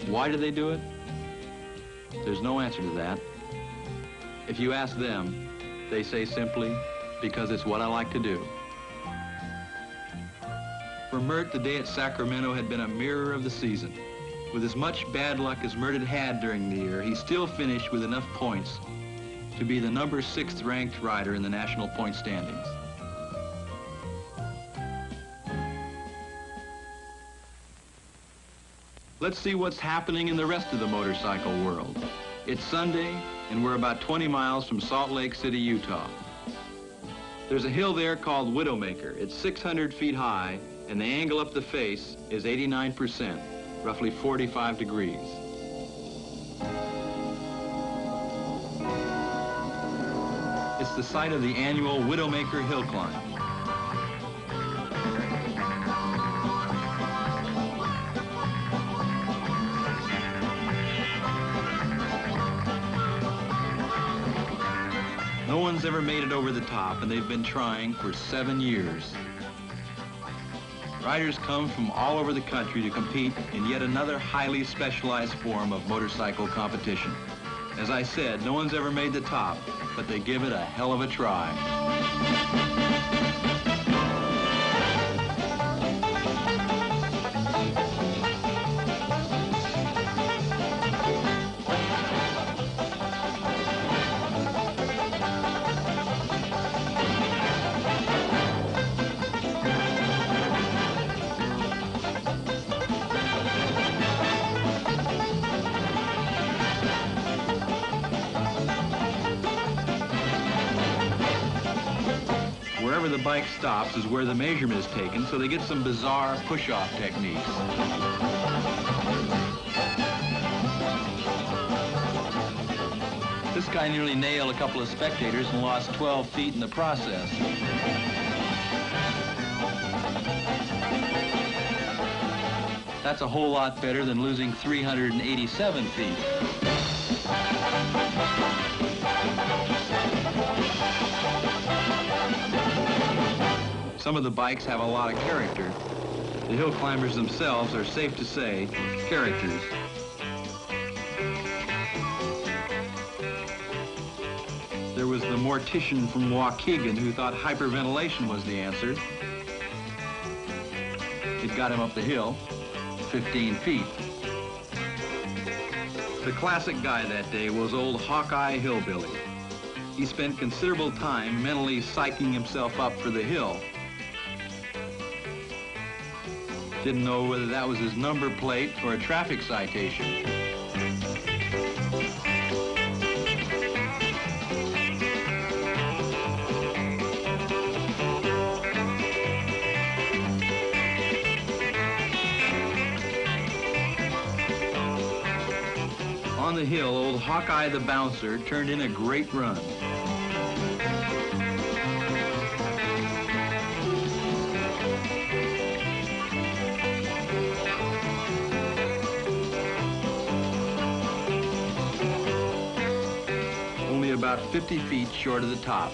Why do they do it? There's no answer to that. If you ask them, they say simply, because it's what I like to do. For Mert, the day at Sacramento had been a mirror of the season. With as much bad luck as Mert had had during the year, he still finished with enough points to be the number 6th ranked rider in the national point standings. Let's see what's happening in the rest of the motorcycle world. It's Sunday, and we're about 20 miles from Salt Lake City, Utah. There's a hill there called Widowmaker. It's 600 feet high, and the angle up the face is 89%, roughly 45 degrees. It's the site of the annual Widowmaker Hill Climb. No one's ever made it over the top, and they've been trying for 7 years. Riders come from all over the country to compete in yet another highly specialized form of motorcycle competition. As I said, no one's ever made the top, but they give it a hell of a try. bike stops is where the measurement is taken, so they get some bizarre push-off techniques. This guy nearly nailed a couple of spectators and lost 12 feet in the process. That's a whole lot better than losing 387 feet. Some of the bikes have a lot of character. The hill climbers themselves are, safe to say, characters. There was the mortician from Waukegan who thought hyperventilation was the answer. It got him up the hill, 15 feet. The classic guy that day was old Hawkeye Hillbilly. He spent considerable time mentally psyching himself up for the hill. Didn't know whether that was his number plate or a traffic citation. On the hill, old Hawkeye the bouncer turned in a great run. Only about 50 feet short of the top.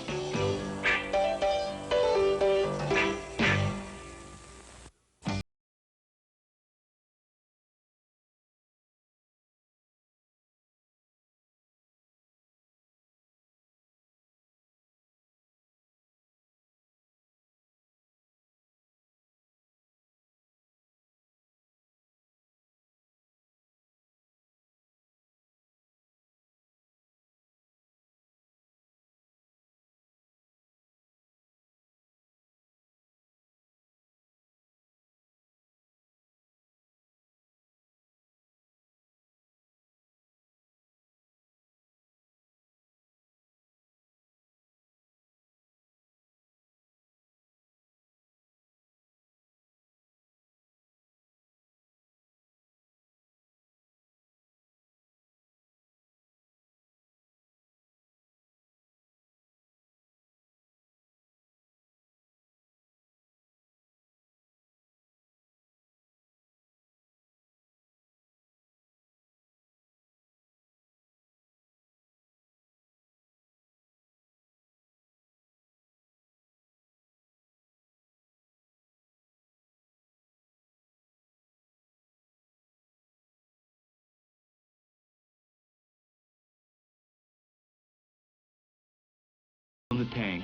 On the tank,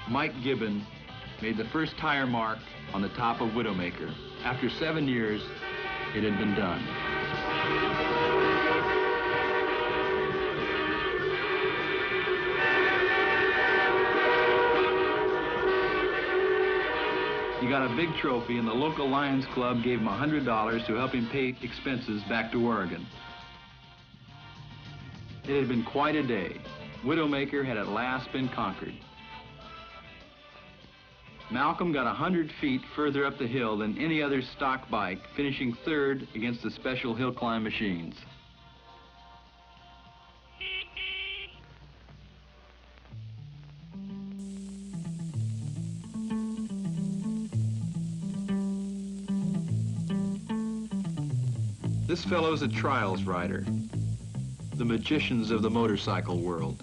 Mike Gibbon made the first tire mark on the top of Widowmaker. After 7 years, it had been done. He got a big trophy, and the local Lions Club gave him $100 to help him pay expenses back to Oregon. It had been quite a day. Widowmaker had at last been conquered. Malcolm got 100 feet further up the hill than any other stock bike, finishing third against the special hill climb machines. This fellow's a trials rider, the magicians of the motorcycle world.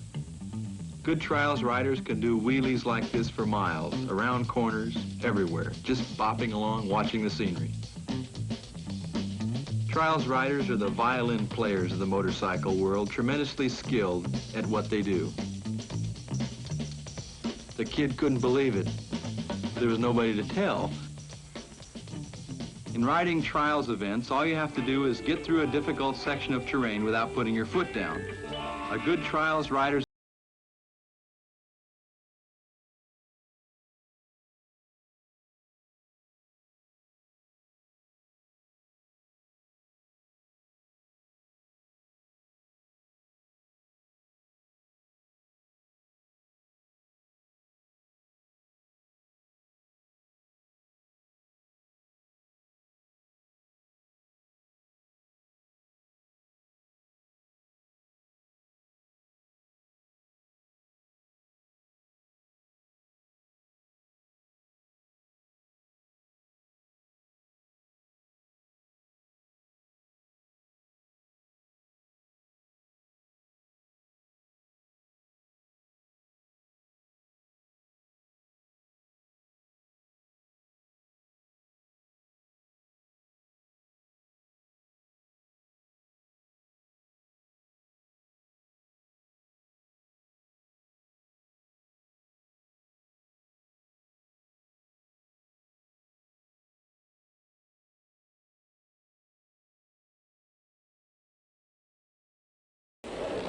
Good trials riders can do wheelies like this for miles, around corners, everywhere, just bopping along, watching the scenery. Trials riders are the violin players of the motorcycle world, tremendously skilled at what they do. The kid couldn't believe it. There was nobody to tell. In riding trials events, all you have to do is get through a difficult section of terrain without putting your foot down. A good trials rider's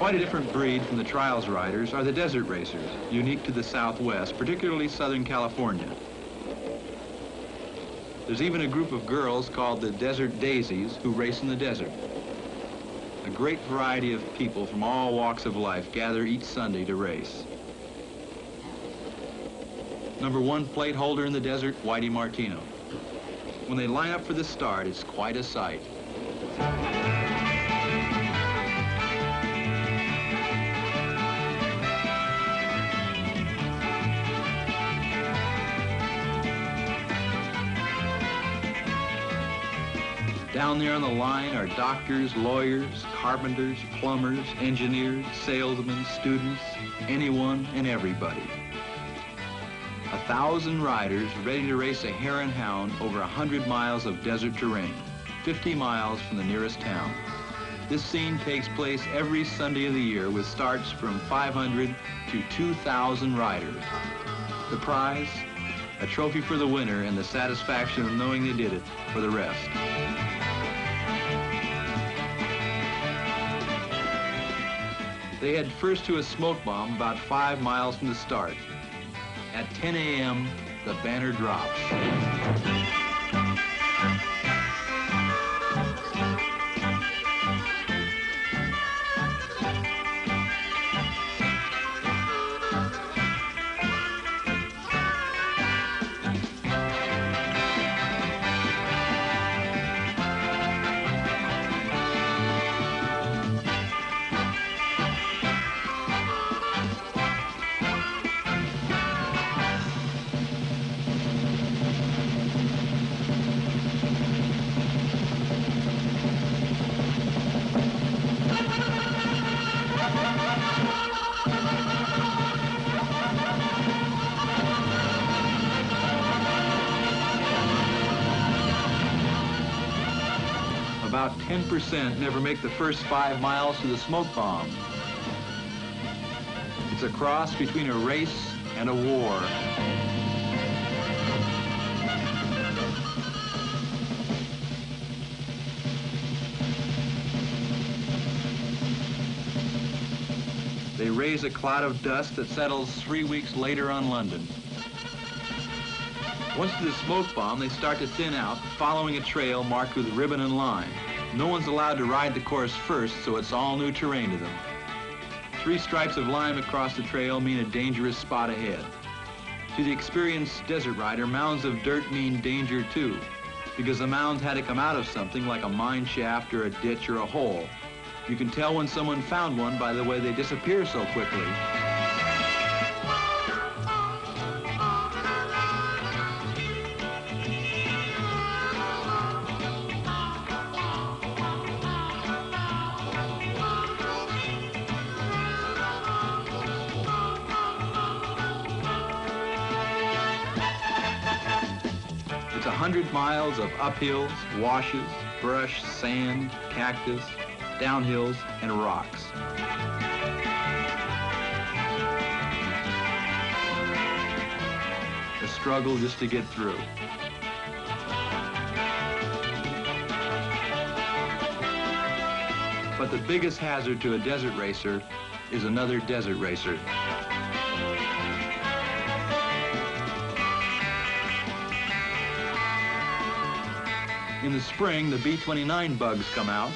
Quite a different breed from the trials riders are the desert racers, unique to the Southwest, particularly Southern California. There's even a group of girls called the Desert Daisies who race in the desert. A great variety of people from all walks of life gather each Sunday to race. Number 1 plate holder in the desert, Whitey Martino. When they line up for the start, it's quite a sight. Down there on the line are doctors, lawyers, carpenters, plumbers, engineers, salesmen, students, anyone and everybody. 1,000 riders ready to race a hare and hound over 100 miles of desert terrain, 50 miles from the nearest town. This scene takes place every Sunday of the year with starts from 500 to 2,000 riders. The prize? A trophy for the winner and the satisfaction of knowing they did it for the rest. They head first to a smoke bomb about 5 miles from the start. At 10 a.m., the banner drops. About 10% never make the first 5 miles to the smoke bomb. It's a cross between a race and a war. They raise a cloud of dust that settles 3 weeks later on London. Once to the smoke bomb, they start to thin out, following a trail marked with ribbon and line. No one's allowed to ride the course first, so it's all new terrain to them. 3 stripes of lime across the trail mean a dangerous spot ahead. To the experienced desert rider, mounds of dirt mean danger too, because the mounds had to come out of something like a mine shaft or a ditch or a hole. You can tell when someone found one by the way they disappear so quickly. It's 100 miles of uphills, washes, brush, sand, cactus, downhills, and rocks. A struggle just to get through. But the biggest hazard to a desert racer is another desert racer. In the spring, the B-29 bugs come out.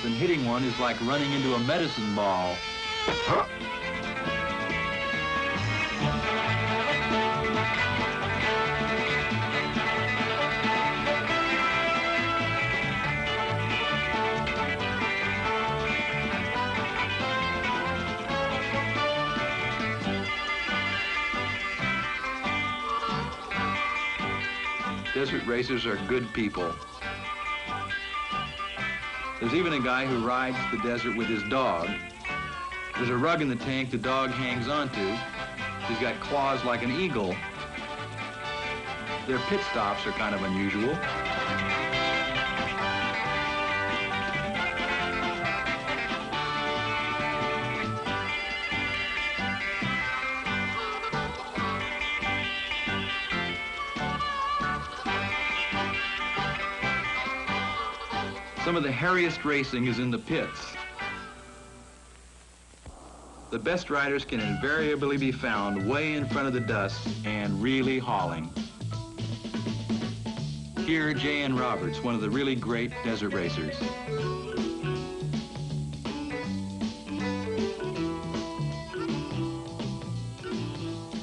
Then hitting one is like running into a medicine ball. Desert racers are good people. There's even a guy who rides the desert with his dog. There's a rug in the tank the dog hangs onto. He's got claws like an eagle. Their pit stops are kind of unusual. Some of the hairiest racing is in the pits. The best riders can invariably be found way in front of the dust and really hauling. Here, J.N. Roberts, one of the really great desert racers.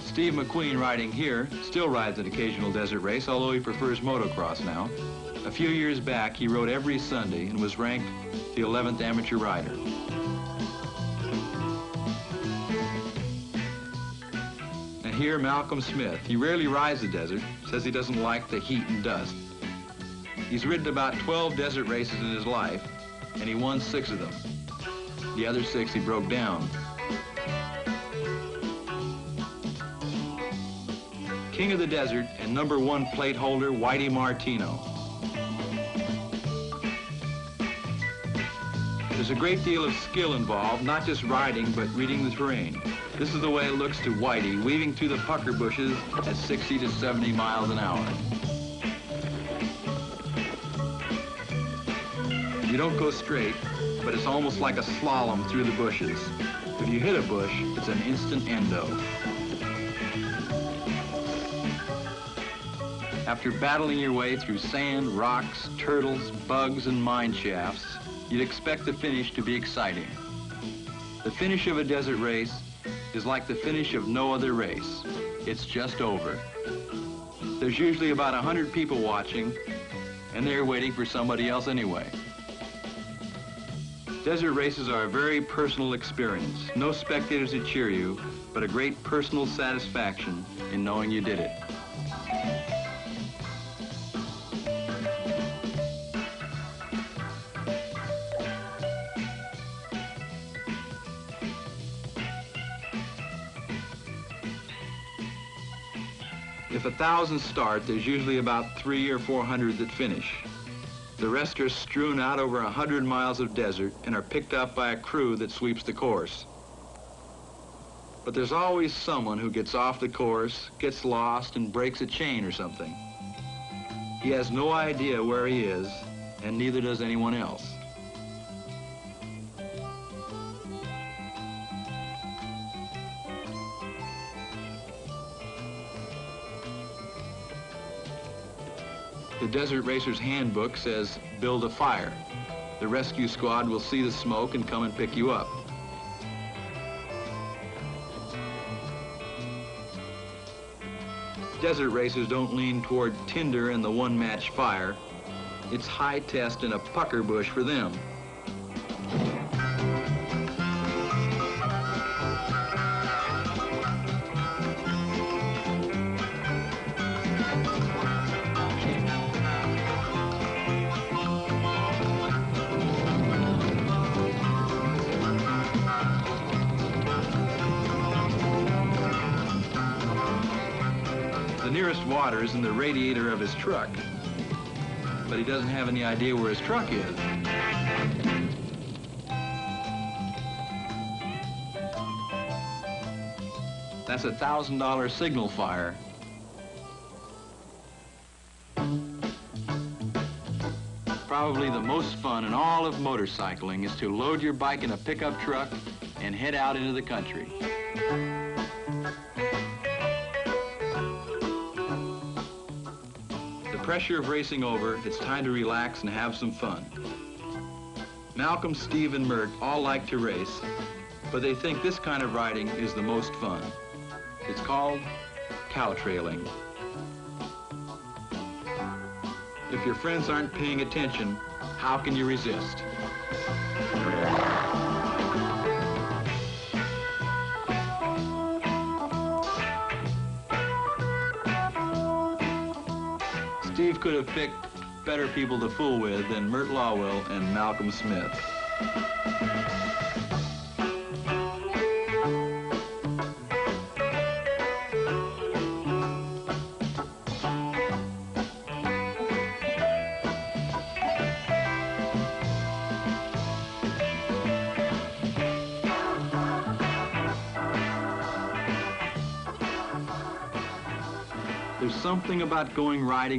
Steve McQueen, riding here, still rides an occasional desert race, although he prefers motocross now. A few years back, he rode every Sunday and was ranked the 11th amateur rider. And here, Malcolm Smith. He rarely rides the desert, says he doesn't like the heat and dust. He's ridden about 12 desert races in his life, and he won 6 of them. The other 6 he broke down. King of the Desert and #1 plate holder, Whitey Martino. There's a great deal of skill involved, not just riding, but reading the terrain. This is the way it looks to Whitey, weaving through the pucker bushes at 60 to 70 miles an hour. You don't go straight, but it's almost like a slalom through the bushes. If you hit a bush, it's an instant endo. After battling your way through sand, rocks, turtles, bugs, and mine shafts, you'd expect the finish to be exciting. The finish of a desert race is like the finish of no other race. It's just over. There's usually about 100 people watching, and they're waiting for somebody else anyway. Desert races are a very personal experience. No spectators to cheer you, but a great personal satisfaction in knowing you did it. If 1,000 start, there's usually about 300 or 400 that finish. The rest are strewn out over 100 miles of desert and are picked up by a crew that sweeps the course. But there's always someone who gets off the course, gets lost, and breaks a chain or something. He has no idea where he is, and neither does anyone else. The Desert Racer's Handbook says, build a fire. The rescue squad will see the smoke and come and pick you up. Desert racers don't lean toward tinder and the one-match fire. It's high test and a pucker bush for them. The nearest water is in the radiator of his truck, but he doesn't have any idea where his truck is. That's a $1,000 signal fire. Probably the most fun in all of motorcycling is to load your bike in a pickup truck and head out into the country. The pressure of racing over, it's time to relax and have some fun. Malcolm, Steve, and Mert all like to race, but they think this kind of riding is the most fun. It's called cow trailing. If your friends aren't paying attention, how can you resist? Steve could have picked better people to fool with than Mert Lawwell and Malcolm Smith. There's something about going riding